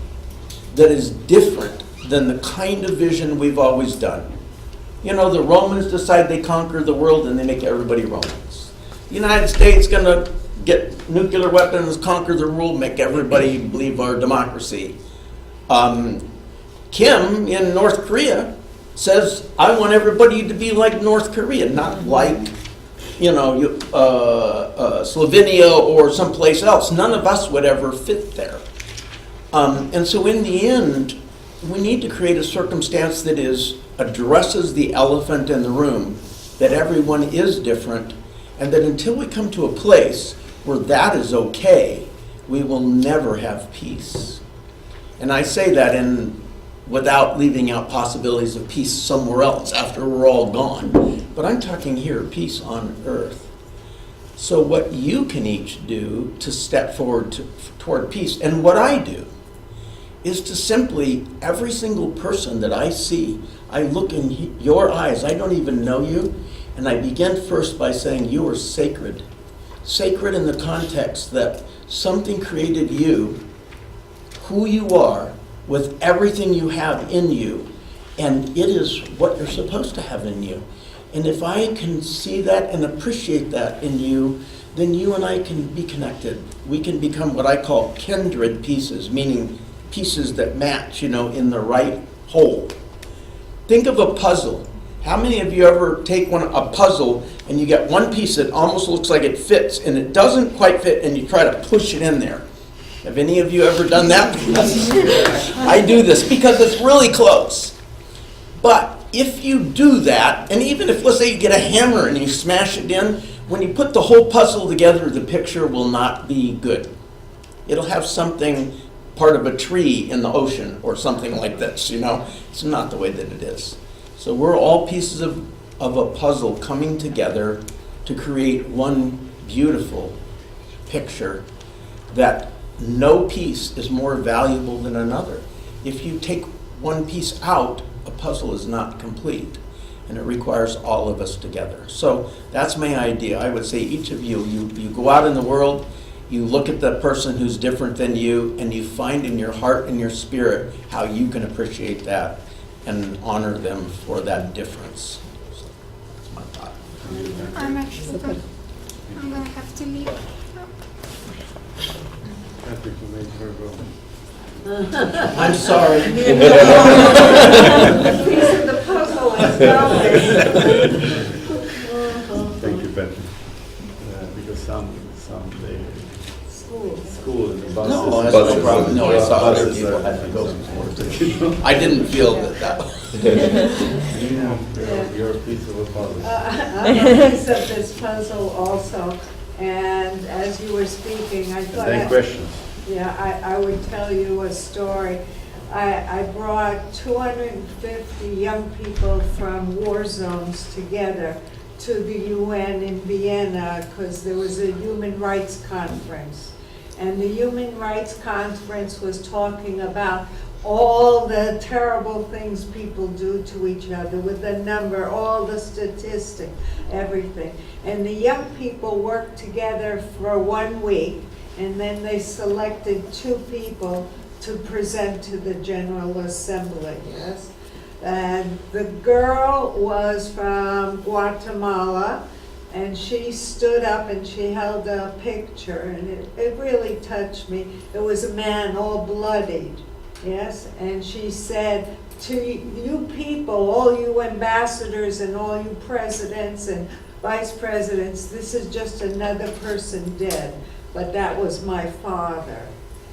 that is different than the kind of vision we've always done. You know, the Romans decide they conquer the world and they make everybody Romans. The United States gonna get nuclear weapons, conquer the world, make everybody believe our democracy. Kim in North Korea says, I want everybody to be like North Korea, not like, you know, Slovenia or someplace else. None of us would ever fit there. And so in the end, we need to create a circumstance that addresses the elephant in the room, that everyone is different, and that until we come to a place where that is okay, we will never have peace. And I say that without leaving out possibilities of peace somewhere else after we're all gone. But I'm talking here, peace on earth. So what you can each do to step forward toward peace, and what I do, is to simply, every single person that I see, I look in your eyes, I don't even know you, and I begin first by saying you are sacred. Sacred in the context that something created you, who you are, with everything you have in you, and it is what you're supposed to have in you. And if I can see that and appreciate that in you, then you and I can be connected. We can become what I call kindred pieces, meaning pieces that match, you know, in the right whole. think of a puzzle. How many of you ever take a puzzle and you get one piece that almost looks like it fits and it doesn't quite fit and you try to push it in there? Have any of you ever done that? I do this because it's really close. But if you do that, and even if, let's say, you get a hammer and you smash it in, when you put the whole puzzle together, the picture will not be good. It'll have something, part of a tree in the ocean or something like this, you know? It's not the way that it is. So we're all pieces of a puzzle coming together to create one beautiful picture that no piece is more valuable than another. If you take one piece out, a puzzle is not complete, and it requires all of us together. So that's my idea. I would say each of you go out in the world, you look at the person who's different than you, and you find in your heart and your spirit how you can appreciate that and honor them for that difference. So that's my thought. I'm actually going to have to leave. Patrick, you made her go. I'm sorry. Piece of the puzzle is going. Thank you, Patrick. Because some school and the buses. No, that's no problem. No, I saw other people had to go before too. I didn't feel that was. You're a piece of a puzzle. I'm a piece of this puzzle also, and as you were speaking, I thought. Any questions? Yeah, I would tell you a story. I brought 250 young people from war zones together to the UN in Vienna because there was a human rights conference. And the human rights conference was talking about all the terrible things people do to each other with the number, all the statistics, everything. And the young people worked together for 1 week, and then they selected 2 people to present to the General Assembly, yes? And the girl was from Guatemala, and she stood up and she held a picture, and it really touched me. It was a man all bloodied, yes? And she said, to you people, all you ambassadors and all you presidents and vice presidents, this is just another person dead. But that was my father,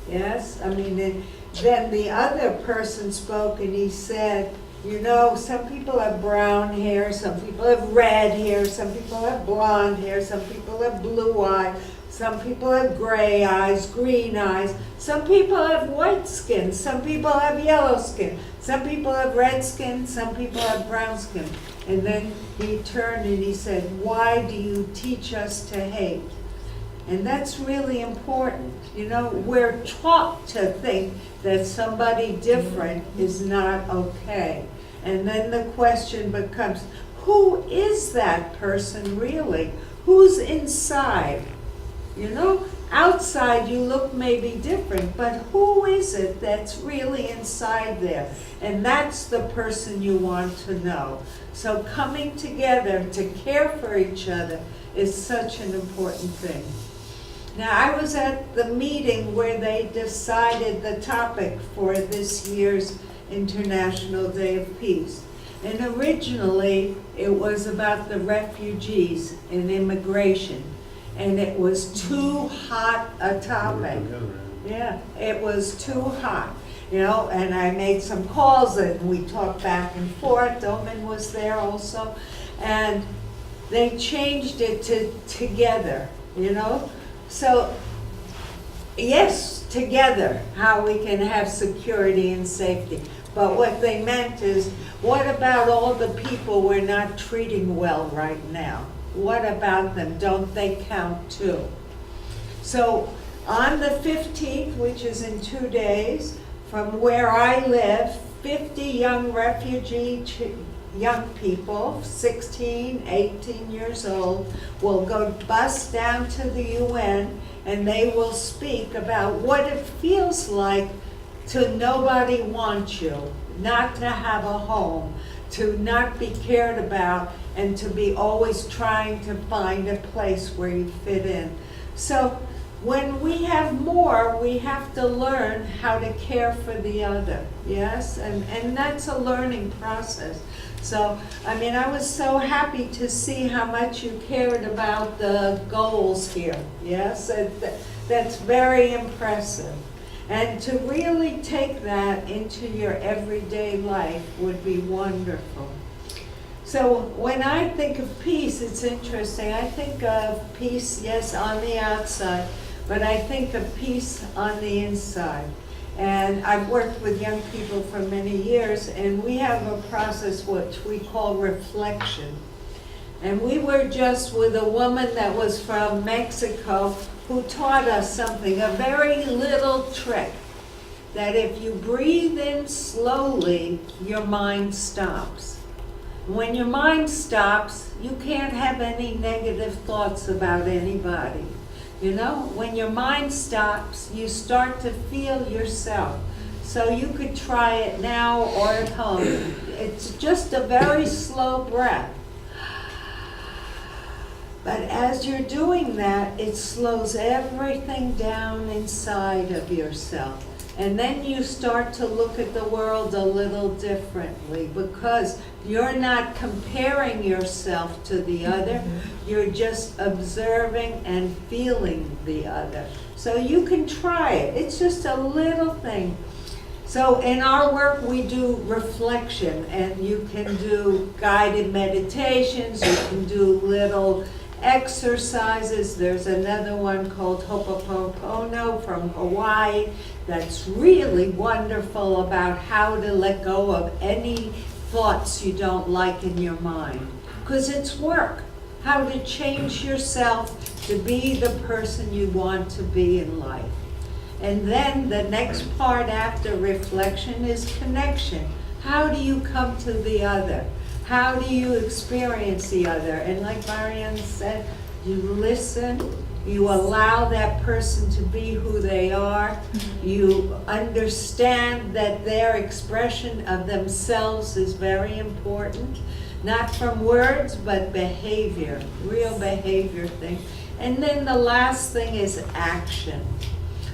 yes? I mean, then the other person spoke and he said, you know, some people have brown hair, some people have red hair, some people have blonde hair, some people have blue eyes, some people have gray eyes, green eyes, some people have white skin, some people have yellow skin, some people have red skin, some people have brown skin. And then he turned and he said, why do you teach us to hate? And that's really important. You know, we're taught to think that somebody different is not okay. And then the question becomes, who is that person really? Who's inside? You know, outside you look maybe different, but who is it that's really inside there? And that's the person you want to know. So coming together to care for each other is such an important thing. Now, I was at the meeting where they decided the topic for this year's International Day of Peace. And originally, it was about the refugees and immigration. And it was too hot a topic. Yeah, it was too hot. You know, and I made some calls and we talked back and forth. Doman was there also. And they changed it to together, you know. So, yes, together, how we can have security and safety. But what they meant is, what about all the people we're not treating well right now? What about them? Don't they count too? So, on the 15th, which is in 2 days, from where I live, 50 young refugee young people, 16, 18 years old, will go bus down to the UN and they will speak about what it feels like to nobody want you, not to have a home, to not be cared about, and to be always trying to find a place where you fit in. So when we have more, we have to learn how to care for the other, yes? And that's a learning process. So, I mean, I was so happy to see how much you cared about the goals here, yes? That's very impressive. And to really take that into your everyday life would be wonderful. So when I think of peace, it's interesting. I think of peace, yes, on the outside, but I think of peace on the inside. And I've worked with young people for many years, and we have a process which we call reflection. And we were just with a woman that was from Mexico who taught us something, a very little trick, that if you breathe in slowly, your mind stops. When your mind stops, you can't have any negative thoughts about anybody. You know, when your mind stops, you start to feel yourself. So you could try it now or at home. It's just a very slow breath. But as you're doing that, it slows everything down inside of yourself. And then you start to look at the world a little differently, because you're not comparing yourself to the other, you're just observing and feeling the other. So you can try it, it's just a little thing. So in our work we do reflection, and you can do guided meditations, you can do little exercises. There's another one called Ho'oponopono from Hawaii that's really wonderful about how to let go of any thoughts you don't like in your mind. Because it's work, how to change yourself to be the person you want to be in life. And then the next part after reflection is connection. How do you come to the other? How do you experience the other? And like Marianne said, you listen, you allow that person to be who they are, you understand that their expression of themselves is very important, not from words, but behavior, real behavior thing. And then the last thing is action.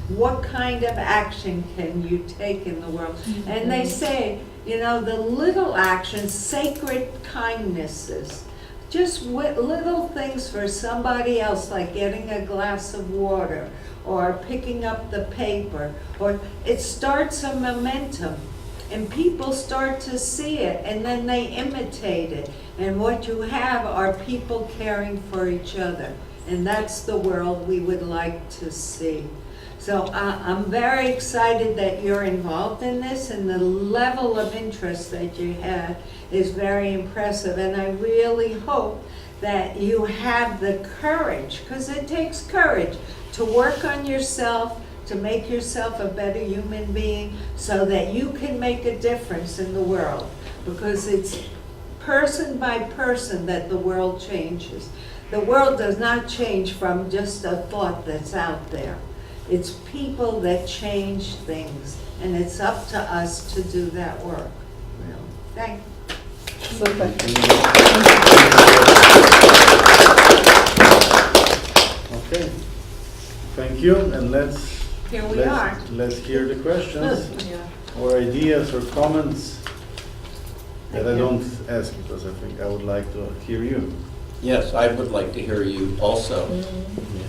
What kind of action can you take in the world? And they say, you know, the little actions, sacred kindnesses, just little things for somebody else, like getting a glass of water or picking up the paper, or it starts a momentum and people start to see it and then they imitate it. And what you have are people caring for each other. And that's the world we would like to see. So I'm very excited that you're involved in this, and the level of interest that you had is very impressive. And I really hope that you have the courage, because it takes courage, to work on yourself, to make yourself a better human being so that you can make a difference in the world. Because it's person by person that the world changes. The world does not change from just a thought that's out there. It's people that change things, and it's up to us to do that work. Really. Thank you. Super. Okay, thank you, and let's hear the questions or ideas or comments that I don't ask, because I think I would like to hear you. Yes, I would like to hear you also.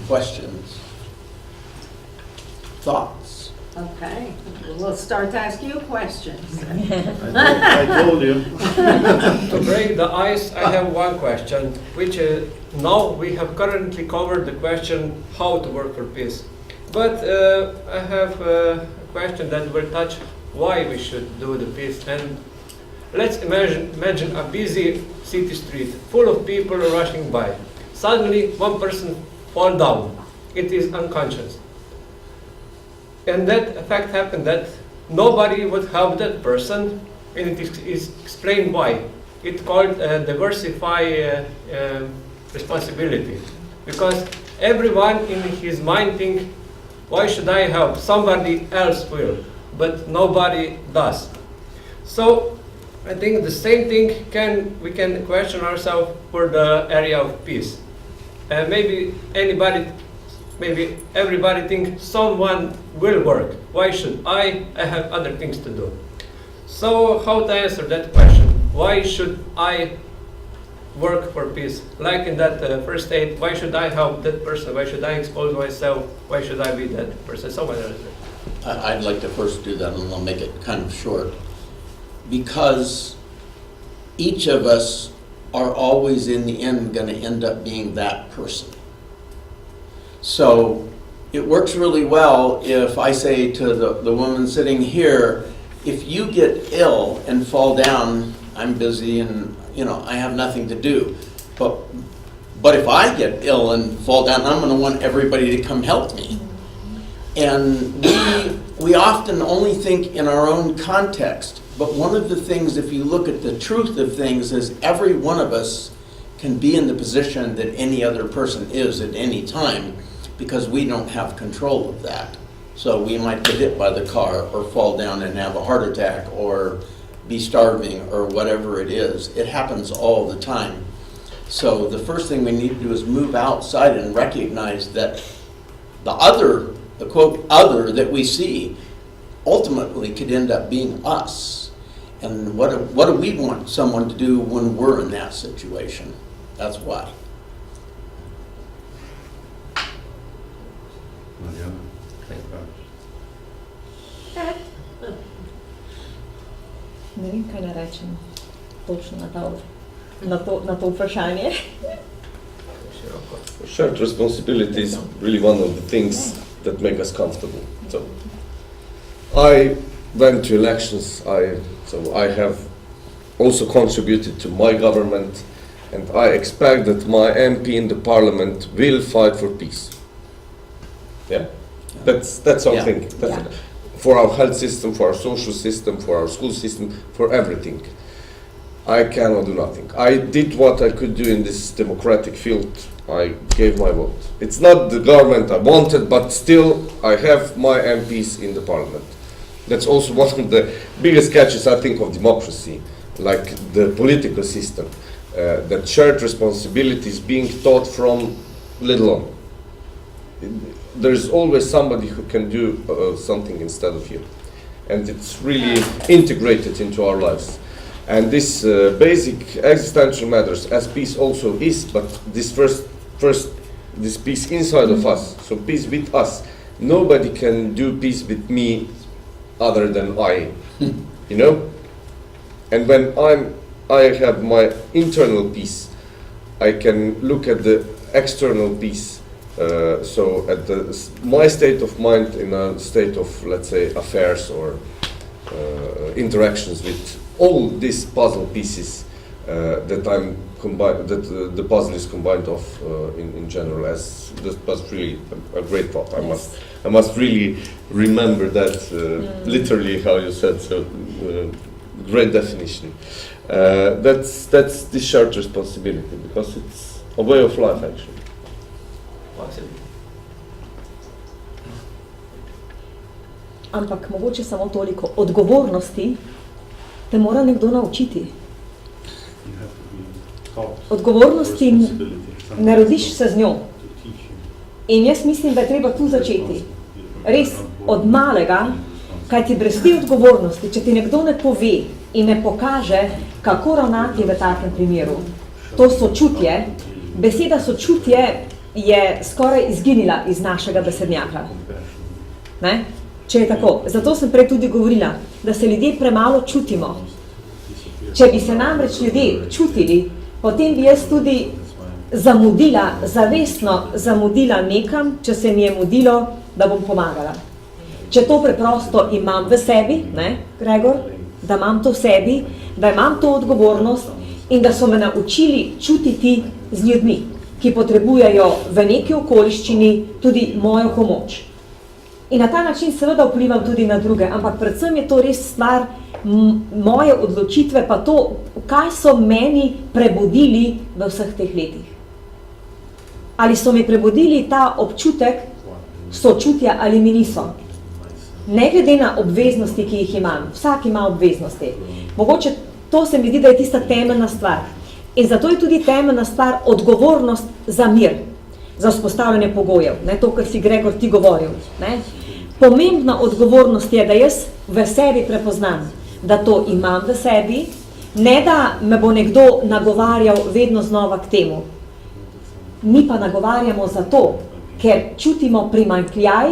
Questions? Thoughts? Okay, we'll start to ask you questions. I told you. To break the ice, I have one question, which now we have currently covered the question how to work for peace. But I have a question that will touch why we should do the peace. And let's imagine a busy city street full of people rushing by. Suddenly one person falls down. It is unconscious. And that effect happened that nobody would help that person, and it is explained why. It's called diversify responsibility. Because everyone in his mind thinks, why should I help? Somebody else will, but nobody does. So I think the same thing we can question ourselves for the area of peace. And maybe anybody maybe everybody thinks someone will work. Why should I? I have other things to do. So how to answer that question? Why should I work for peace? Like in that first aid, why should I help that person? Why should I expose myself? Why should I be that person? Someone else. I'd like to first do that, and I'll make it kind of short. Because each of us are always in the end going to end up being that person. So it works really well if I say to the woman sitting here, if you get ill and fall down, I'm busy and I have nothing to do. But if I get ill and fall down, I'm going to want everybody to come help me. And we often only think in our own context. But one of the things, if you look at the truth of things, is every one of us can be in the position that any other person is at any time, because we don't have control of that. So we might get hit by the car or fall down and have a heart attack or be starving or whatever it is. It happens all the time. So the first thing we need to do is move outside and recognize that the quote other that we see ultimately could end up being us. And what do we want someone to do when we're in that situation? That's why. Marijana. Ne vem, kaj naj rečem točno na to vprašanje. Shared responsibility is really one of the things that make us comfortable. So I went to elections, so I have also contributed to my government, and I expect that my MP in the parliament will fight for peace. Yeah? That's our thing. For our health system, for our social system, for our school system, for everything. I cannot do nothing. I did what I could do in this democratic field. I gave my vote. It's not the government I wanted, but still I have my MPs in the parliament. That's also one of the biggest catches, I think, of democracy, like the political system, that shared responsibility is being taught from little on. There's always somebody who can do something instead of you. And it's really integrated into our lives. And this basic existential matters, as peace also is, but this first this peace inside of us, so peace with us. Nobody can do peace with me other than I, And when I have my internal peace, I can look at the external peace. So at my state of mind in a state of, let's say, affairs or interactions with all these puzzle pieces that I'm combined, that the puzzle is combined of in general. As that was really a great thought. I must really remember that literally how you said. So great definition. That's the shared responsibility, because it's a way of life actually. Ampak mogoče samo toliko. Odgovornosti te mora nekdo naučiti. Odgovornosti ne rodiš se z njo. In jaz mislim, da je treba tu začeti. Res od malega, kaj ti brez te odgovornosti, če ti nekdo ne pove in ne pokaže, kako ravnati v takem primeru. To sočutje, beseda sočutje je skoraj izginila iz našega besednjaka. Ne? Če je tako. Zato sem prej tudi govorila, da se ljudje premalo čutimo. Če bi se namreč ljudje čutili, potem bi jaz tudi zavestno zamudila nekam, če se mi je mudilo, da bom pomagala. Če to preprosto imam v sebi, Gregor, da imam to v sebi, da imam to odgovornost in da so me naučili čutiti z ljudmi, ki potrebujejo v neki okoliščini tudi mojo pomoč. In na ta način seveda vplivam tudi na druge, ampak predvsem je to res stvar moje odločitve, pa to, kaj so meni prebudili v vseh teh letih. Ali so mi prebudili ta občutek sočutja ali mi niso. Ne glede na obveznosti, ki jih imam. Vsak ima obveznosti. Mogoče to se mi zdi, da je tista temeljna stvar. In zato je tudi temeljna stvar odgovornost za mir. za vzpostavljanje pogojev, ne, to, kar si Gregor ti govoril. Ne. Pomembna odgovornost je, da jaz v sebi prepoznam, da to imam v sebi, ne da me bo nekdo nagovarjal vedno znova k temu. Mi pa nagovarjamo zato, ker čutimo primanjkljaj,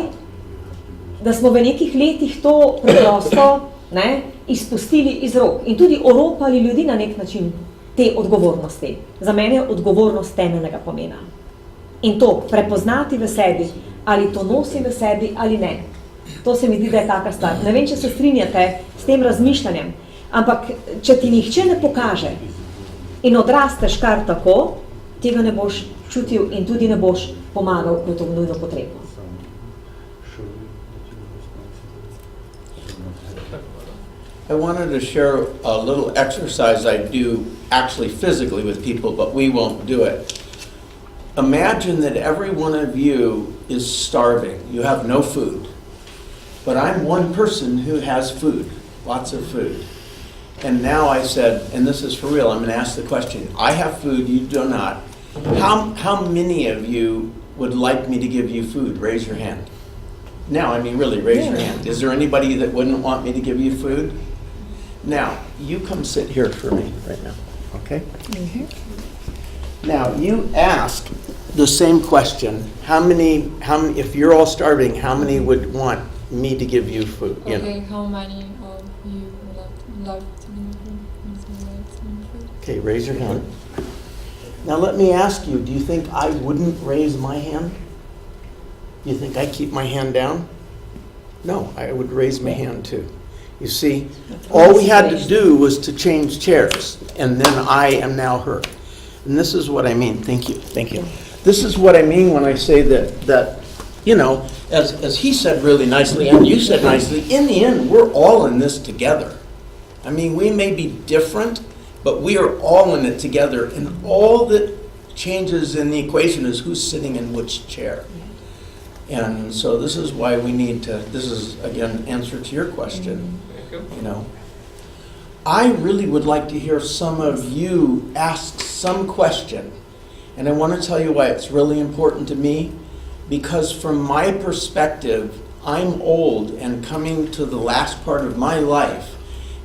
da smo v nekih letih to preprosto izpustili iz rok in tudi oropali ljudi na nek način te odgovornosti. Za mene je odgovornost temeljnega pomena. In to prepoznati v sebi, ali to nosim v sebi ali ne. To se mi zdi, da je taka stvar. Ne vem, če se strinjate s tem razmišljanjem, ampak če ti nihče ne pokaže in odrasteš kar tako, tega ne boš čutil in tudi ne boš pomagal, ko je to nujno potrebno. I wanted to share a little exercise I do actually physically with people, but we won't do it. Imagine that every one of you is starving. You have no food. But I'm one person who has food, lots of food. And now I said, and this is for real, I'm going to ask the question. I have food, you do not. How many of you would like me to give you food? Raise your hand. Now, I mean, really, raise your hand. Is there anybody that wouldn't want me to give you food? Now, you come sit here for me right now, okay? Now, you ask the same question. How many, if you're all starving, how many would want me to give you food? Okay, you know? How many of you would like to give me food? Okay, raise your hand. Now let me ask you, do you think I wouldn't raise my hand? You think I keep my hand down? No, I would raise my hand too. You see, all we had to do was to change chairs, and then I am now her. And this is what I mean. Thank you. Thank you. This is what I mean when I say that you know, as he said really nicely, and you said nicely, in the end, we're all in this together. I mean, we may be different, but we are all in it together, and all that changes in the equation is who's sitting in which chair. And so this is why we need to, this is, again, answer to your question. You know, I really would like to hear some of you ask some question. And I want to tell you why it's really important to me. Because from my perspective, I'm old and coming to the last part of my life.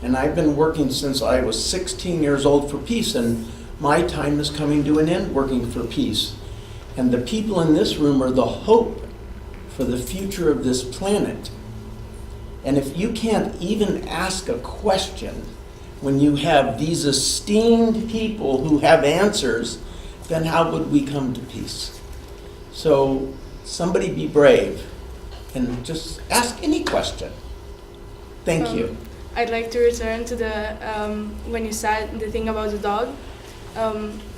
And I've been working since I was 16 years old for peace. And my time is coming to an end working for peace. And the people in this room are the hope for the future of this planet. And if you can't even ask a question when you have these esteemed people who have answers, then how would we come to peace? So somebody be brave and just ask any question. Thank you. I'd like to return to the, when you said the thing about the dog,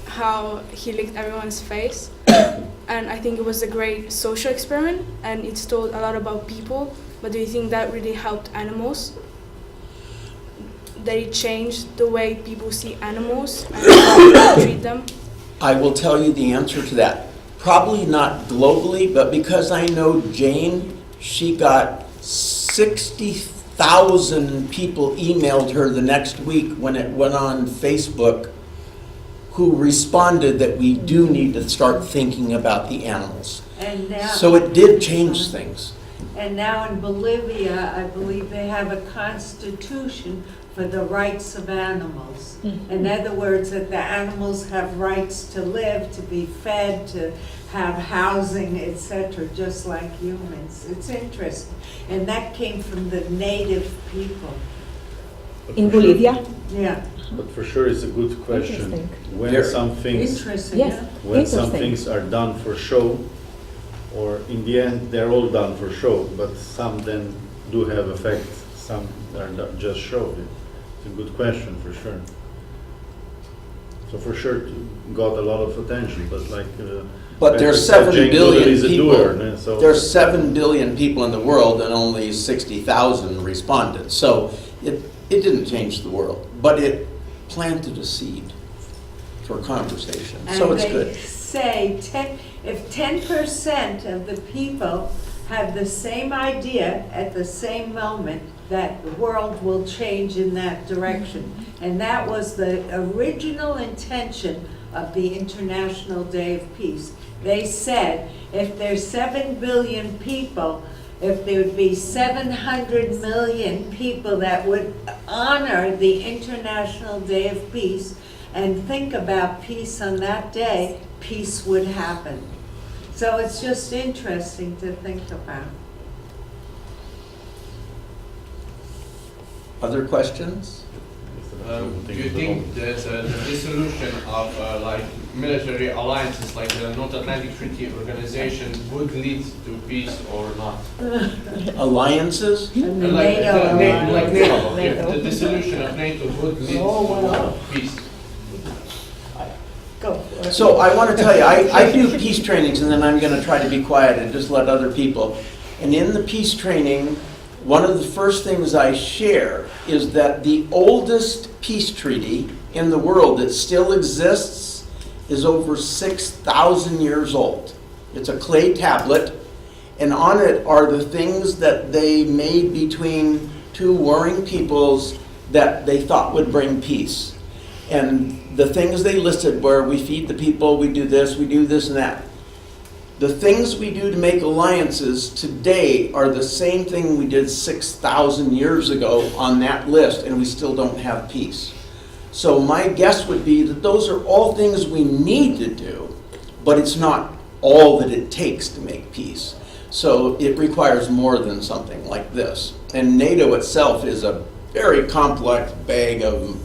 how he licked everyone's face. And I think it was a great social experiment, and it's told a lot about people. But do you think that really helped animals? That it changed the way people see animals and how they treat them? I will tell you the answer to that. Probably not globally, but because I know Jane, she got 60,000 people emailed her the next week when it went on Facebook, who responded that we do need to start thinking about the animals. And now, So it did change things. and now in Bolivia, I believe they have a constitution for the rights of animals. In other words, that the animals have rights to live, to be fed, to have housing, etc., just like humans. It's interesting. And that came from the native people. In Bolivia? Yeah. But for sure, it's a good question. Interesting. When Very. some things, Interesting, Yes. yeah. when some Interesting. things are done for show, or in the end, they're all done for show, but some then do have effect, some are just show. It's a good question, for sure. So for sure, it got a lot of attention, but like... But there's Patrick said, 7 Jane billion Goodall is a people. doer, né? So There's 7 billion people in the world and only 60,000 responded. So it didn't change the world, but it planted a seed for conversation. So it's good. And they say if 10% of the people have the same idea at the same moment, that the world will change in that direction. And that was the original intention of the International Day of Peace. They said if there's 7 billion people, if there would be 700 million people that would honor the International Day of Peace and think about peace on that day, peace would happen. So it's just interesting to think about. Other questions? Do you think that the dissolution of like military alliances like the North Atlantic Treaty Organization would lead to peace or not? Alliances? And the Like, NATO alliance. like NATO, yeah, the dissolution of NATO would lead to peace. Go for it. So I want to tell you, I do peace trainings, and then I'm going to try to be quiet and just let other people. And in the peace training, one of the first things I share is that the oldest peace treaty in the world that still exists is over 6,000 years old. It's a clay tablet, and on it are the things that they made between two warring peoples that they thought would bring peace. And the things they listed were, we feed the people, we do this and that. The things we do to make alliances today are the same thing we did 6,000 years ago on that list, and we still don't have peace. So my guess would be that those are all things we need to do, but it's not all that it takes to make peace. So it requires more than something like this. And NATO itself is a very complex bag of,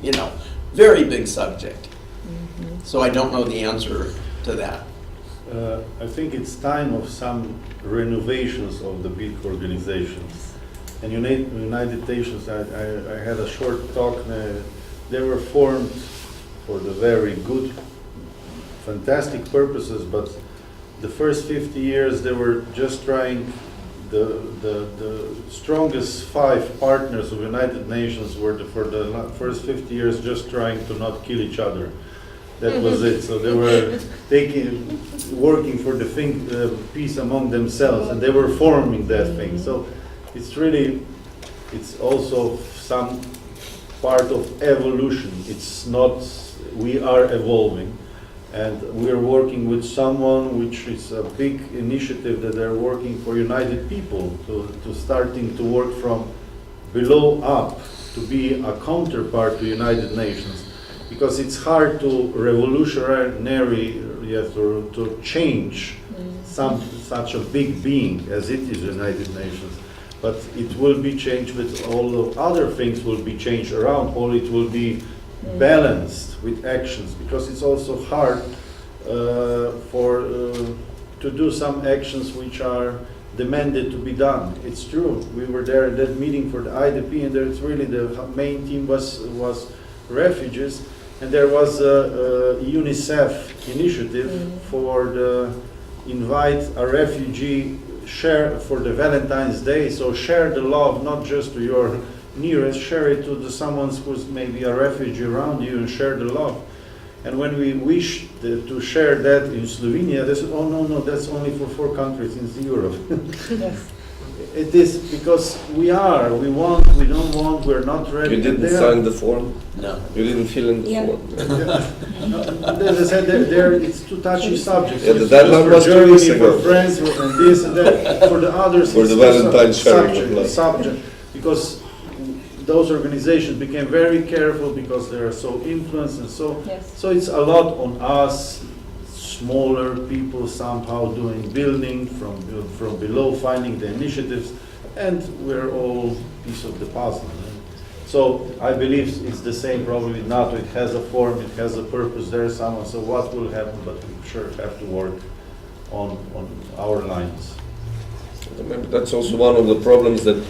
you know, very big subject. So I don't know the answer to that. I think it's time of some renovations of the big organizations. And United Nations, I had a short talk. They were formed for the very good, fantastic purposes, but the first 50 years they were just trying. The strongest 5 partners of United Nations were for the first 50 years just trying to not kill each other. That was it. So they were working for the thing, peace among themselves, and they were forming that thing. So it's also some part of evolution. It's not, we are evolving, and we're working with someone which is a big initiative that they're working for united people to starting to work from below up to be a counterpart to United Nations. Because it's hard to revolutionary, to change such a big being as it is United Nations. But it will be changed with all the other things will be changed around, or it will be balanced with actions, because it's also hard to do some actions which are demanded to be done. It's true. We were there at that meeting for the IDP, and there's really the main theme was refugees. And there was a UNICEF initiative for the invite a refugee share for the Valentine's Day. So share the love, not just to your nearest, share it to someone who's maybe a refugee around you, and share the love. And when we wished to share that in Slovenia, they said, oh no, that's only for 4 countries in Europe. Yes. It is because we don't want, we're not ready. You didn't sign the form? No. You didn't fill in the form? As I said, it's too touchy subjects. Yeah, the It's deadline for was 2 Germany, weeks ago. for France, and this and that. For the others, For the it's Valentine's sharing of subject, because those organizations became very careful because they are so influenced, and so it's a lot on us. Smaller people somehow building from below, finding the initiatives, and we're all piece of the puzzle. So I believe it's the same probably with NATO. It has a form, it has a purpose. There's someone. So what will happen? But we sure have to work on our lines. Maybe that's also one of the problems, that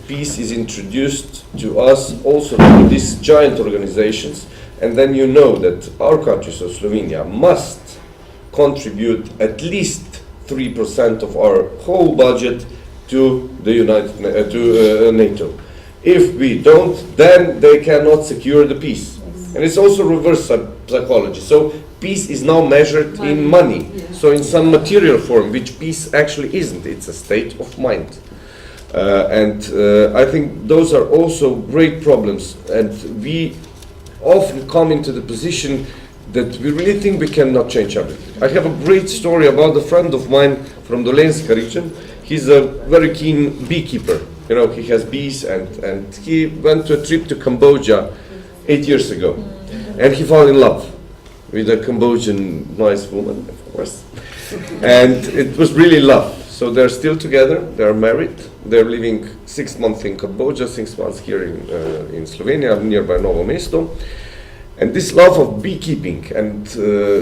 peace is introduced to us also through these giant organizations, and then you know that our country, so Slovenia, must contribute at least 3% of our whole budget to the NATO. If we don't, then they cannot secure the peace. And it's also reverse psychology. So peace is now measured in money. So in some material form, which peace actually isn't. It's a state of mind. I think those are also great problems, and we often come into the position that we really think we cannot change everything. I have a great story about a friend of mine from the Dolenjska region. He's a very keen beekeeper. You know, he has bees, and he went to a trip to Cambodia 8 years ago, and he fell in love with a Cambodian nice woman, of course, and it was really love. So they're still together, they're married, they're living 6 months in Cambodia, 6 months here in Slovenia, nearby Novo Mesto. And this love of beekeeping and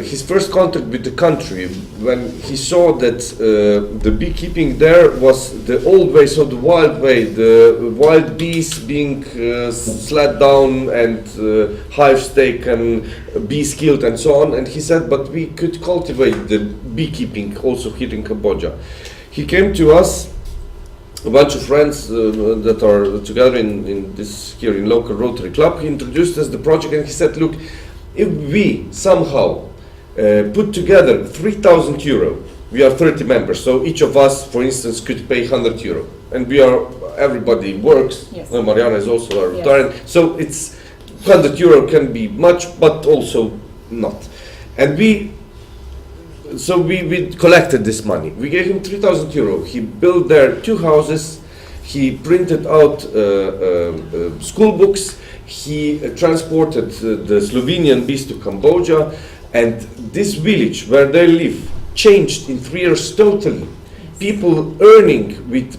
his first contact with the country, when he saw that the beekeeping there was the old way, so the wild way, the wild bees being slat down and hives taken, bees killed and so on. And he said, but we could cultivate the beekeeping also here in Cambodia. He came to us, a bunch of friends that are together in this here in local Rotary Club. He introduced us the project, and he said, look, if we somehow put together 3,000 euro, we are 30 members, so each of us, for instance, could pay 100 euro, and everybody works. Yes. Mariana is also a retired, so it's 100 euro can be much, but also not. And we collected this money. We gave him 3,000 euro. He built there 2 houses. He printed out school books. He transported the Slovenian bees to Cambodia. And this village where they live changed in 3 years totally. People earning with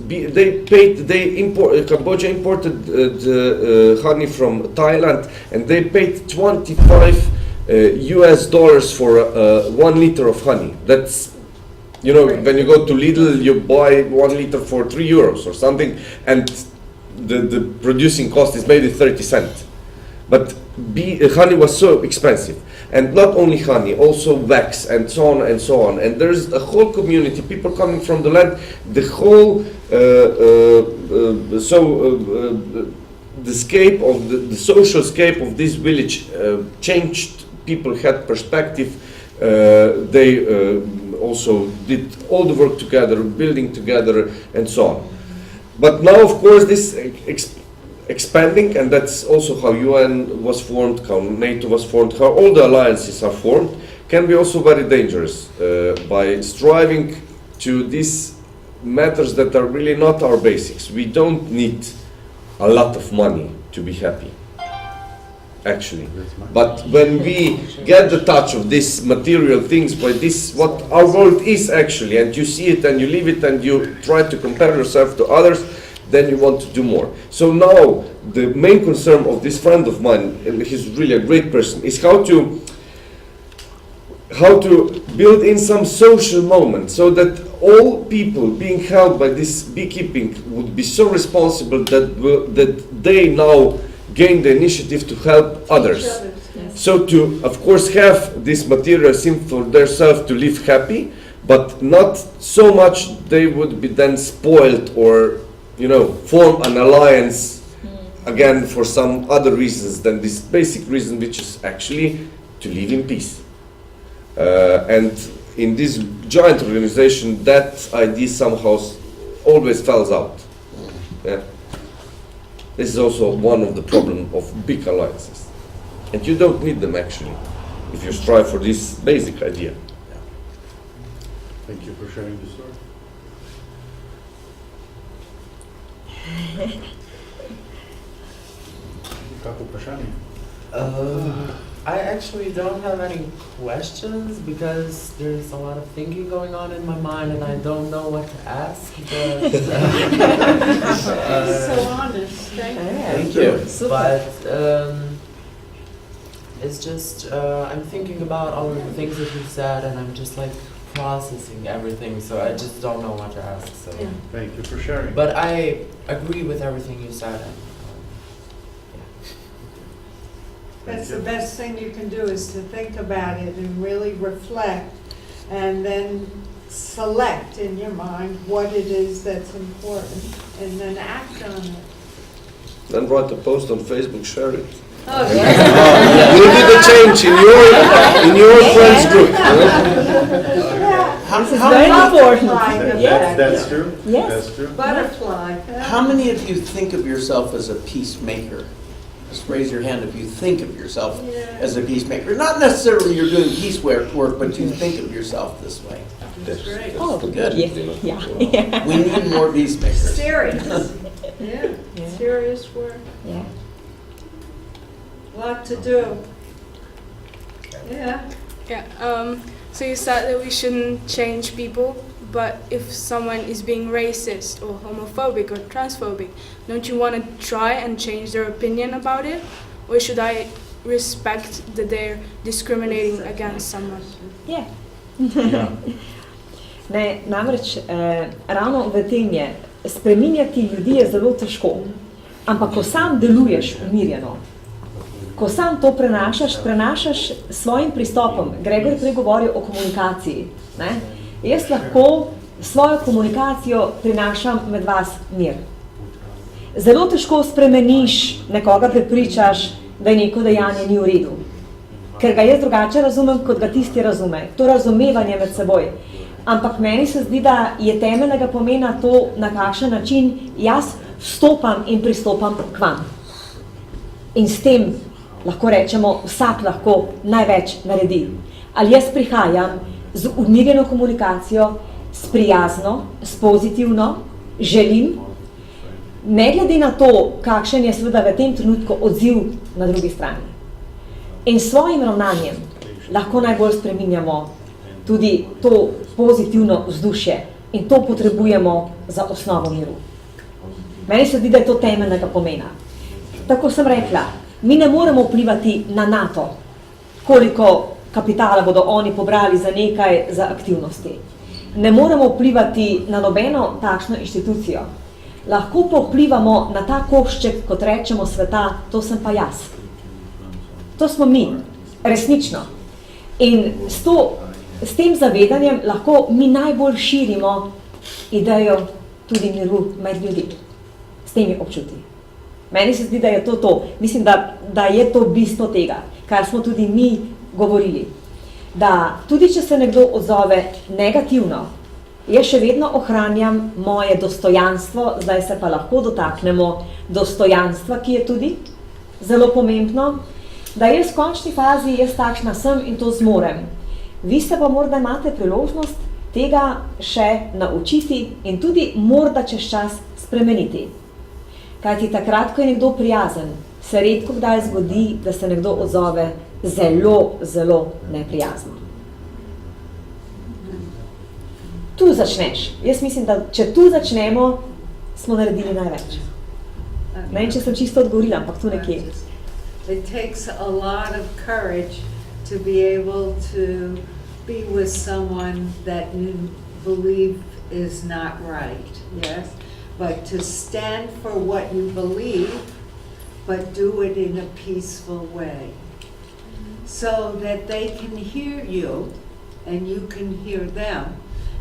Cambodia imported the honey from Thailand, and they paid $25 US for 1 liter of honey. That's, you know, when you go to Lidl, you buy 1 liter for 3 euros or something, and the producing cost is maybe 30 cents. But honey was so expensive. And not only honey, also wax and so on and so on. And there's a whole community, people coming from the land, the whole, the scape of the social scape of this village changed. People had perspective. They also did all the work together, building together, and so on. But now, of course, this expanding, and that's also how UN was formed, how NATO was formed, how all the alliances are formed, can be also very dangerous by striving to these matters that are really not our basics. We don't need a lot of money to be happy, actually. But when we get the touch of these material things, by this, what our world is actually, and you see it and you live it and you try to compare yourself to others, then you want to do more. So now, the main concern of this friend of mine, and he's really a great person, is how to build in some social moment so that all people being helped by this beekeeping would be so responsible that they now gain the initiative to help others. Yes. So to, of course, have this material thing for themselves to live happy, but not so much they would be then spoiled or, you know, form an alliance again for some other reasons than this basic reason, which is actually to live in peace. And in this giant organization, that idea somehow always falls out. Yeah? This is also one of the problems of big alliances. And you don't need them actually, if you strive for this basic idea. Thank you for sharing the story. I actually don't have any questions because there's a lot of thinking going on in my mind and I don't know what to ask. But, So honest, thank you. But it's just, I'm thinking about all of the things that you said and I'm just like processing everything, so I just don't know what to ask. So. Yeah. Thank you for sharing. But I agree with everything you said. And, That's the best thing you can do, is to think about it and really reflect, and then select in your mind what it is that's important, and then act on it. Then write a post on Facebook, share it. Oh, You did a change in your friends group. Yeah. This is how very many- important. That's true? Yes. That's true? Butterfly. How many of you think of yourself as a peacemaker? Just raise your hand if you think of yourself as a peacemaker. Not necessarily you're doing piecework, but you think of yourself this way. Great. Oh, Good. yeah. We need more peacemakers. Serious. Yeah, serious work. Yeah. Lot to do. Yeah. Yeah. So you said that we shouldn't change people, but if someone is being racist or homophobic or transphobic, don't you want to try and change their opinion about it? Or should I respect that they're discriminating against someone? Yeah. Ne, namreč ravno v tem je, spreminjati ljudi je zelo težko, ampak ko sam deluješ umirjeno, ko sam to prenašaš svojim pristopom. Gregor je prej govoril o komunikaciji. Ne? Jaz lahko svojo komunikacijo prinašam med vas mir. Zelo težko spremeniš, nekoga prepričaš, da je neko dejanje ni v redu. Ker ga jaz drugače razumem, kot ga tisti razume. To razumevanje med seboj. Ampak meni se zdi, da je temeljnega pomena to, na kakšen način jaz vstopam in pristopam k vam. In s tem lahko rečemo, vsak lahko največ naredi. Ali jaz prihajam z umirjeno komunikacijo, s prijazno, s pozitivno, želim, ne glede na to, kakšen je seveda v tem trenutku odziv na drugi strani. In s svojim ravnanjem lahko najbolj spreminjamo tudi to pozitivno vzdušje in to potrebujemo za osnovo miru. Meni se zdi, da je to temeljnega pomena. Tako sem rekla, mi ne moremo vplivati na NATO, koliko kapitala bodo oni pobrali za nekaj, za aktivnosti. Ne moremo vplivati na nobeno takšno inštitucijo. Lahko pa vplivamo na ta košček, kot rečemo sveta, to sem pa jaz. To smo mi, resnično. In s tem zavedanjem lahko mi najbolj širimo idejo tudi miru med ljudi. S temi občuti. Meni se zdi, da je to. Mislim, da je to bistvo tega, kar smo tudi mi govorili. Da tudi, če se nekdo odzove negativno, jaz še vedno ohranjam moje dostojanstvo, zdaj se pa lahko dotaknemo dostojanstva, ki je tudi zelo pomembno, da jaz v končni fazi, jaz takšna sem in to zmorem. Vi se pa morda imate priložnost tega še naučiti in tudi morda čez čas spremeniti. Kajti takrat, ko je nekdo prijazen, se redko kdaj zgodi, da se nekdo odzove zelo, zelo neprijazno. Tu začneš. Jaz mislim, da če tu začnemo, smo naredili največ. Ne vem, če sem čisto odgovorila, ampak tu nekje. It takes a lot of courage to be able to be with someone that you believe is not right, yes? But to stand for what you believe, but do it in a peaceful way. So that they can hear you and you can hear them.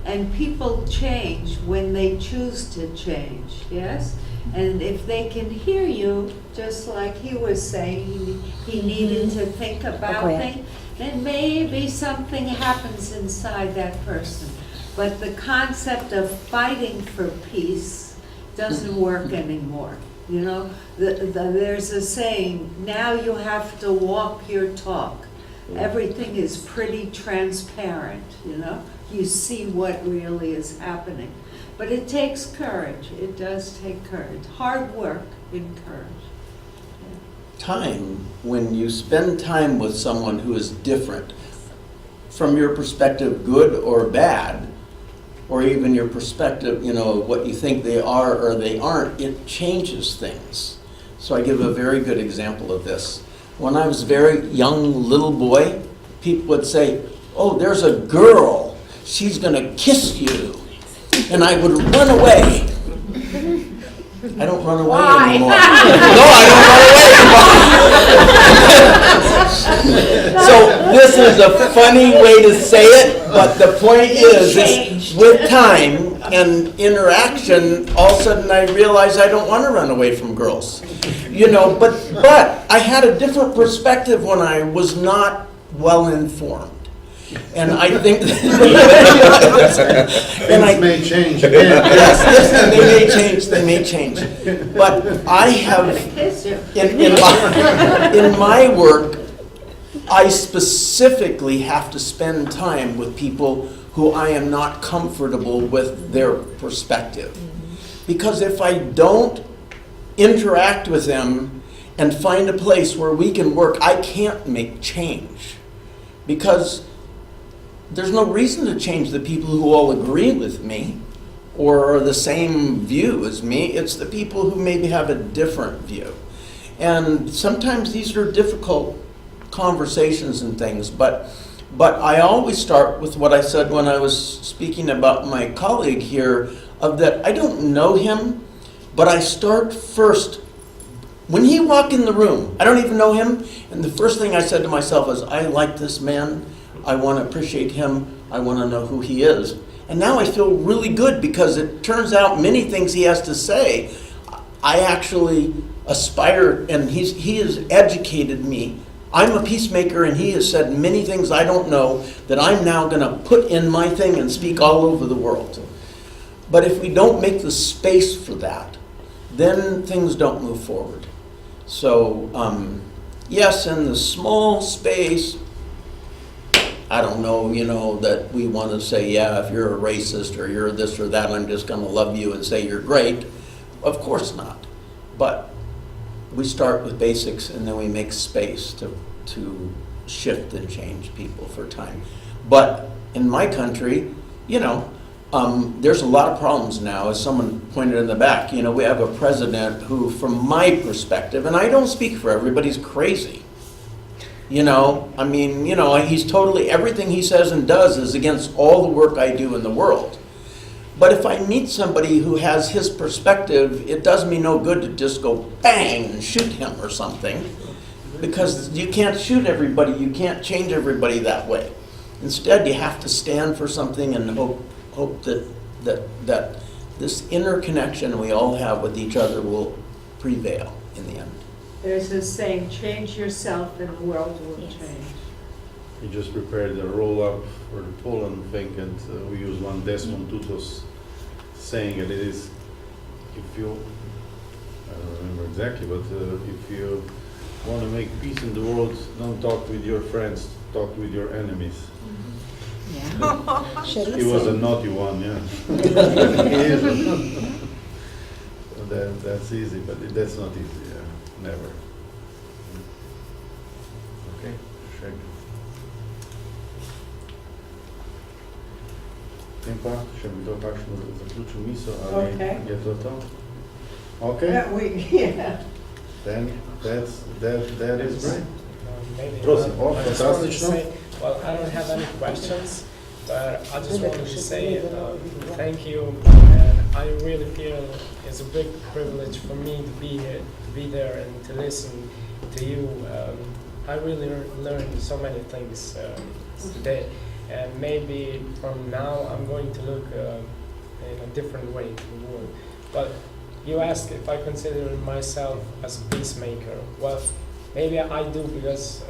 And people change when they choose to change, yes? And if they can hear you, just like he was saying, he needed to think about things, then maybe something happens inside that person. But the concept of fighting for peace doesn't work anymore. You know, there's a saying, now you have to walk your talk. Everything is pretty transparent, you know? You see what really is happening. But it takes courage. It does take courage. Hard work and courage. Time, when you spend time with someone who is different, from your perspective, good or bad, or even your perspective, you know, what you think they are or they aren't, it changes things. So I give a very good example of this. When I was a very young little boy, people would say, oh, there's a girl, she's gonna kiss you. And I would run away. I don't run away anymore. No, I don't run away anymore. So this is a funny way to say it, but the point is with time and interaction, all of a sudden I realize I don't want to run away from girls. You know, but I had a different perspective when I was not well informed. And I think Things may change again. yes, they may change. But I have, in my work, I specifically have to spend time with people who I am not comfortable with their perspective. Because if I don't interact with them and find a place where we can work, I can't make change. Because there's no reason to change the people who all agree with me or are the same view as me. It's the people who maybe have a different view. And sometimes these are difficult conversations and things, but I always start with what I said when I was speaking about my colleague here, of that I don't know him, but I start first. When he walked in the room, I don't even know him, and the first thing I said to myself is, I like this man, I want to appreciate him, I want to know who he is. And now I feel really good because it turns out many things he has to say, I actually aspire, and he has educated me. I'm a peacemaker, and he has said many things I don't know that I'm now going to put in my thing and speak all over the world. But if we don't make the space for that, then things don't move forward. So, yes, in the small space, I don't know, that we want to say, yeah, if you're a racist or you're this or that, I'm just going to love you and say you're great. Of course not. But we start with basics and then we make space to shift and change people for time. But in my country, there's a lot of problems now, as someone pointed in the back. We have a president who, from my perspective, and I don't speak for everybody, he's crazy. He's totally, everything he says and does is against all the work I do in the world. But if I meet somebody who has his perspective, it does me no good to just go bang and shoot him or something, because you can't shoot everybody, you can't change everybody that way. Instead, you have to stand for something and hope that this inner connection we all have with each other will prevail in the end. There's a saying, change yourself and the world will change. We just prepared a roll-up for the Poland thing, and we use one Desmond Tutu's saying, and it is, if you, I don't remember exactly, but if you want to make peace in the world, don't talk with your friends, talk with your enemies. Yeah. He was a naughty one, yeah. He is. That's easy, but that's not easy, never. Okay, check. Tempa, še bi to kakšno zaključil misel, ali je to? Okay? Yeah. Then that is great. Maybe. Prosim, I just wanted to fantastično. say, well, I don't have any questions, but I just wanted to say thank you, and I really feel it's a big privilege for me to be here, to be there, and to listen to you. I really learned so many things today, and maybe from now I'm going to look in a different way to the world. But you asked if I consider myself as a peacemaker. Well, maybe I do, because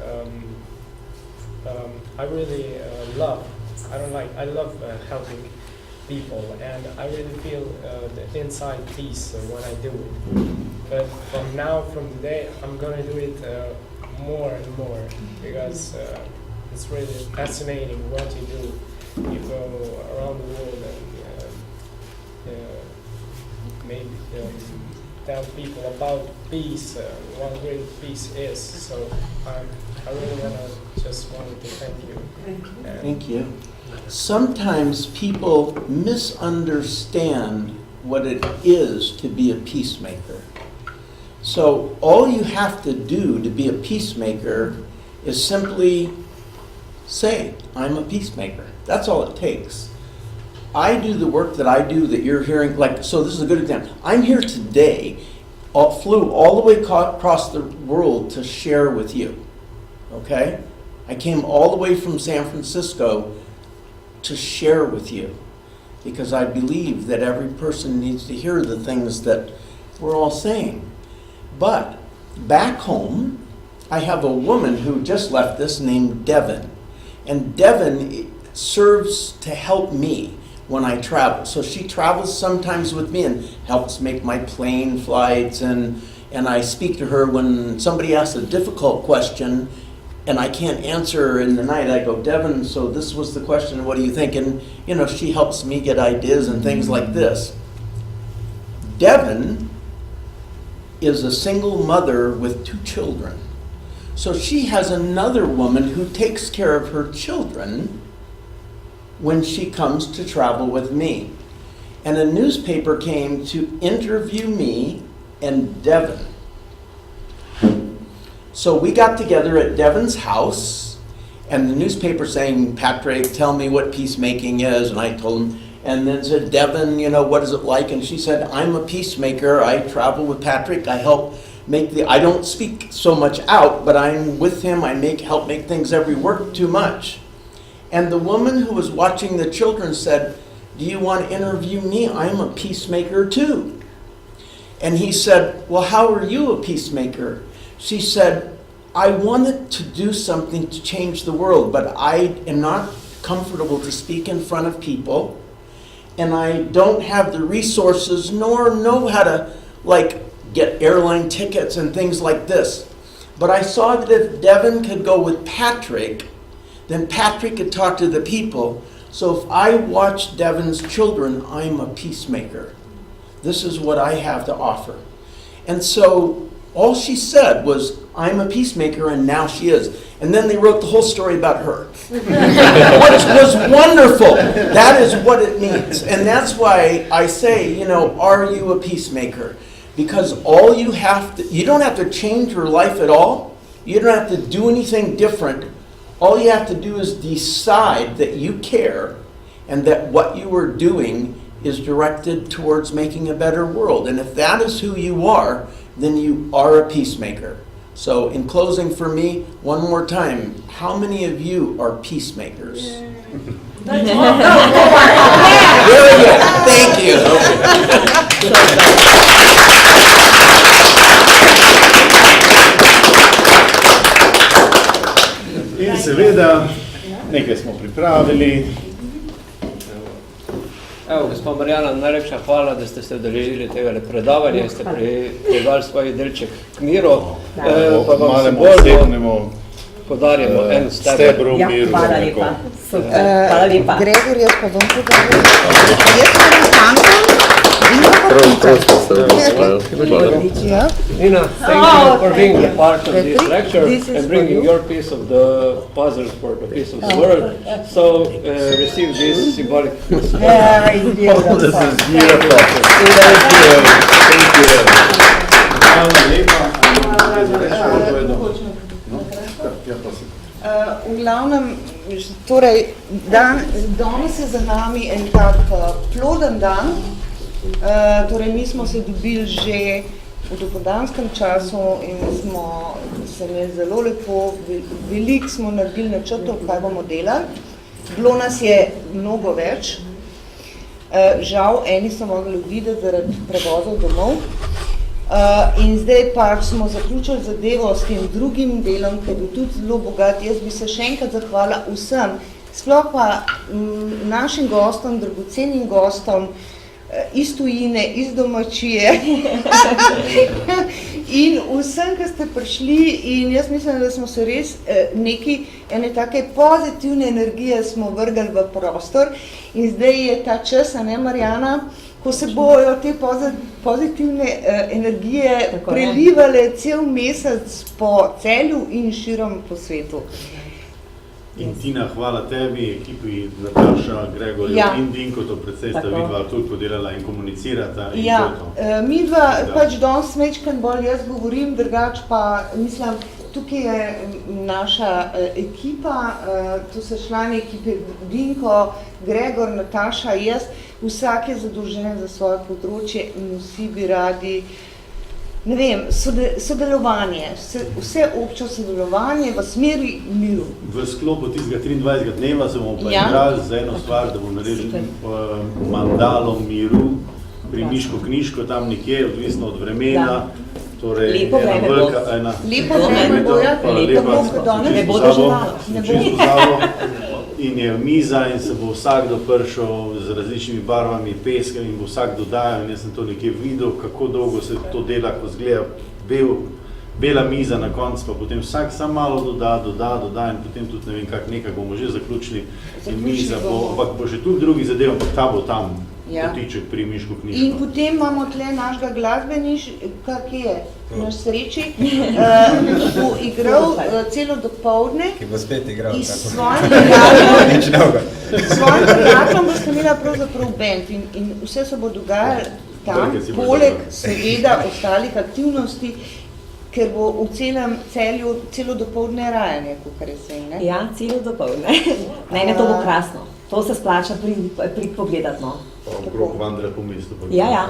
I really I love helping people, and I really feel the inside peace when I do it. But from today, I'm gonna do it more and more, because it's really fascinating what you do. You go around the world and maybe tell people about peace, what real peace is. So I really wanted to thank you. Thank you. Sometimes people misunderstand what it is to be a peacemaker. So all you have to do to be a peacemaker is simply say, I'm a peacemaker. That's all it takes. I do the work that I do that you're hearing, so this is a good example. I'm here today, flew all the way across the world to share with you, okay? I came all the way from San Francisco to share with you, because I believe that every person needs to hear the things that we're all saying. But back home, I have a woman who just left this named Devin. And Devin serves to help me when I travel. So she travels sometimes with me and helps make my plane flights, and I speak to her when somebody asks a difficult question and I can't answer in the night. I go, Devin, so this was the question, what do you think? And you know, she helps me get ideas and things like this. Devin is a single mother with 2 children. So she has another woman who takes care of her children when she comes to travel with me. And a newspaper came to interview me and Devin. So we got together at Devin's house, and the newspaper saying, Patrick, tell me what peacemaking is. And I told him, and then said, Devin, you know, what is it like? And she said, I'm a peacemaker. I travel with Patrick. I help make I don't speak so much out, but I'm with him. I help make things work too much. And the woman who was watching the children said, do you want to interview me? I'm a peacemaker too. And he said, well, how are you a peacemaker? She said, I wanted to do something to change the world, but I am not comfortable to speak in front of people, and I don't have the resources nor know how to get airline tickets and things like this. But I saw that if Devin could go with Patrick, then Patrick could talk to the people. So if I watch Devin's children, I'm a peacemaker. This is what I have to offer. And so all she said was, I'm a peacemaker, and now she is. And then they wrote the whole story about her, which was wonderful. That is what it means. And that's why I say, you know, are you a peacemaker? Because all you don't have to change your life at all. You don't have to do anything different. All you have to do is decide that you care and that what you are doing is directed towards making a better world. And if that is who you are, then you are a peacemaker. So in closing for me, one more time, how many of you are peacemakers? Very good. Thank you. In seveda, nekaj smo pripravili. Evo, gospod Marijana, najlepša hvala, da ste se udeležili tega predavanja in ste predali svoj delček k miru. Pa vam simbolno podarjamo en stebr miru. Hvala lepa. Hvala lepa. Gregor, jaz pa bom podaril. Jaz moram tankom. Nina, thank you for being a part of this lecture and bringing your piece of the puzzle for the piece of the world. So receive this symbolic. Very beautiful. This is beautiful. Thank you. V glavnem, torej, danes je za nami en tak ploden dan. Torej, mi smo se dobili že v dopoldanskem času in smo se imeli zelo lepo, veliko smo naredili načrtov, kaj bomo delali. Bilo nas je mnogo več. Žal, eni so mogli videti zaradi prevozov domov. In zdaj pač smo zaključili zadevo s tem drugim delom, ki je bil tudi zelo bogat. Jaz bi se še enkrat zahvala vsem, sploh pa našim gostom, dragocenim gostom, iz tujine, iz domačije in vsem, ki ste prišli, in jaz mislim, da smo se res ene take pozitivne energije smo vrgli v prostor in zdaj je ta čas, a ne Marijana, ko se bojo te pozitivne energije prelivale cel mesec po Celju in širom po svetu. In Tina, hvala tebi, ekipi Nataša, Gregorju in Dinko, to predvsej sta vidva tudi podelala in komunicirata. Mi dva pač danes mečkam bolj jaz govorim, drugač pa mislim, tukaj je naša ekipa, tu so člani ekipe Dinko, Gregor, Nataša, jaz, vsak je zadolžen za svoje področje in vsi bi radi, ne vem, sodelovanje, vse obče sodelovanje v smeri miru. V sklopu tistega 23. dneva se bomo pa igrali za eno stvar, da bomo naredili mandalo miru pri Miško-Knjiško, tam nekje, odvisno od vremena, Torej, Lepo vreme bo. Lepo vreme bo, ja. Lepo bo, danes. Ne bo doživalo. In je MIZA in se bo vsakdo prišel z različnimi barvami, peskem in bo vsakdo dajal. In jaz sem to nekje videl, kako dolgo se to dela, ko zgleda bela miza na koncu, pa potem vsak sam malo doda in potem tudi ne vem kak nekaj bomo že zaključili in miza bo, ampak bo še tudi drugi zadev, ampak ta bo tam, potiček pri Mišku knjižko. In potem imamo tle našega glasbenika, ki je naš sreči, bo igral celo dopoldne. Ki bo spet igral. In s svojim prijateljem boste imela pravzaprav band in vse se bo dogajalo tam, poleg seveda ostalih aktivnosti, ker bo v celem Celju celo dopoldne rajanje, kakor je se, ne? Ja, celo dopoldne. Mene to bo krasno. To se splača pogledati, no. Okrog vandre po mestu. Ja,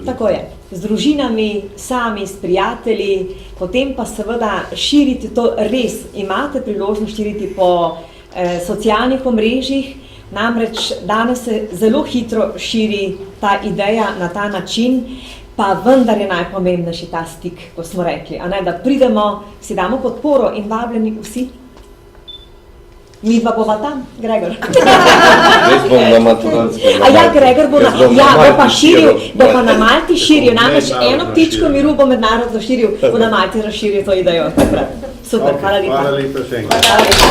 tako je. Z družinami, sami, s prijatelji, potem pa seveda širiti to res. Imate priložnost širiti po socialnih omrežjih, namreč danes se zelo hitro širi ta ideja na ta način, pa vendar je najpomembnejši ta stik, ko smo rekli, a ne, da pridemo, si damo podporo in vabljeni vsi. Mi dva bova tam, Gregor. Jaz bom na Maturantskem. A ja, Gregor bo pa širil, bo pa na Malti širil, namreč eno ptičko miru bo mednarodno širil, bo na Malti razširil to idejo. Super, hvala lepa. Hvala lepa še enkrat. Hvala lepa.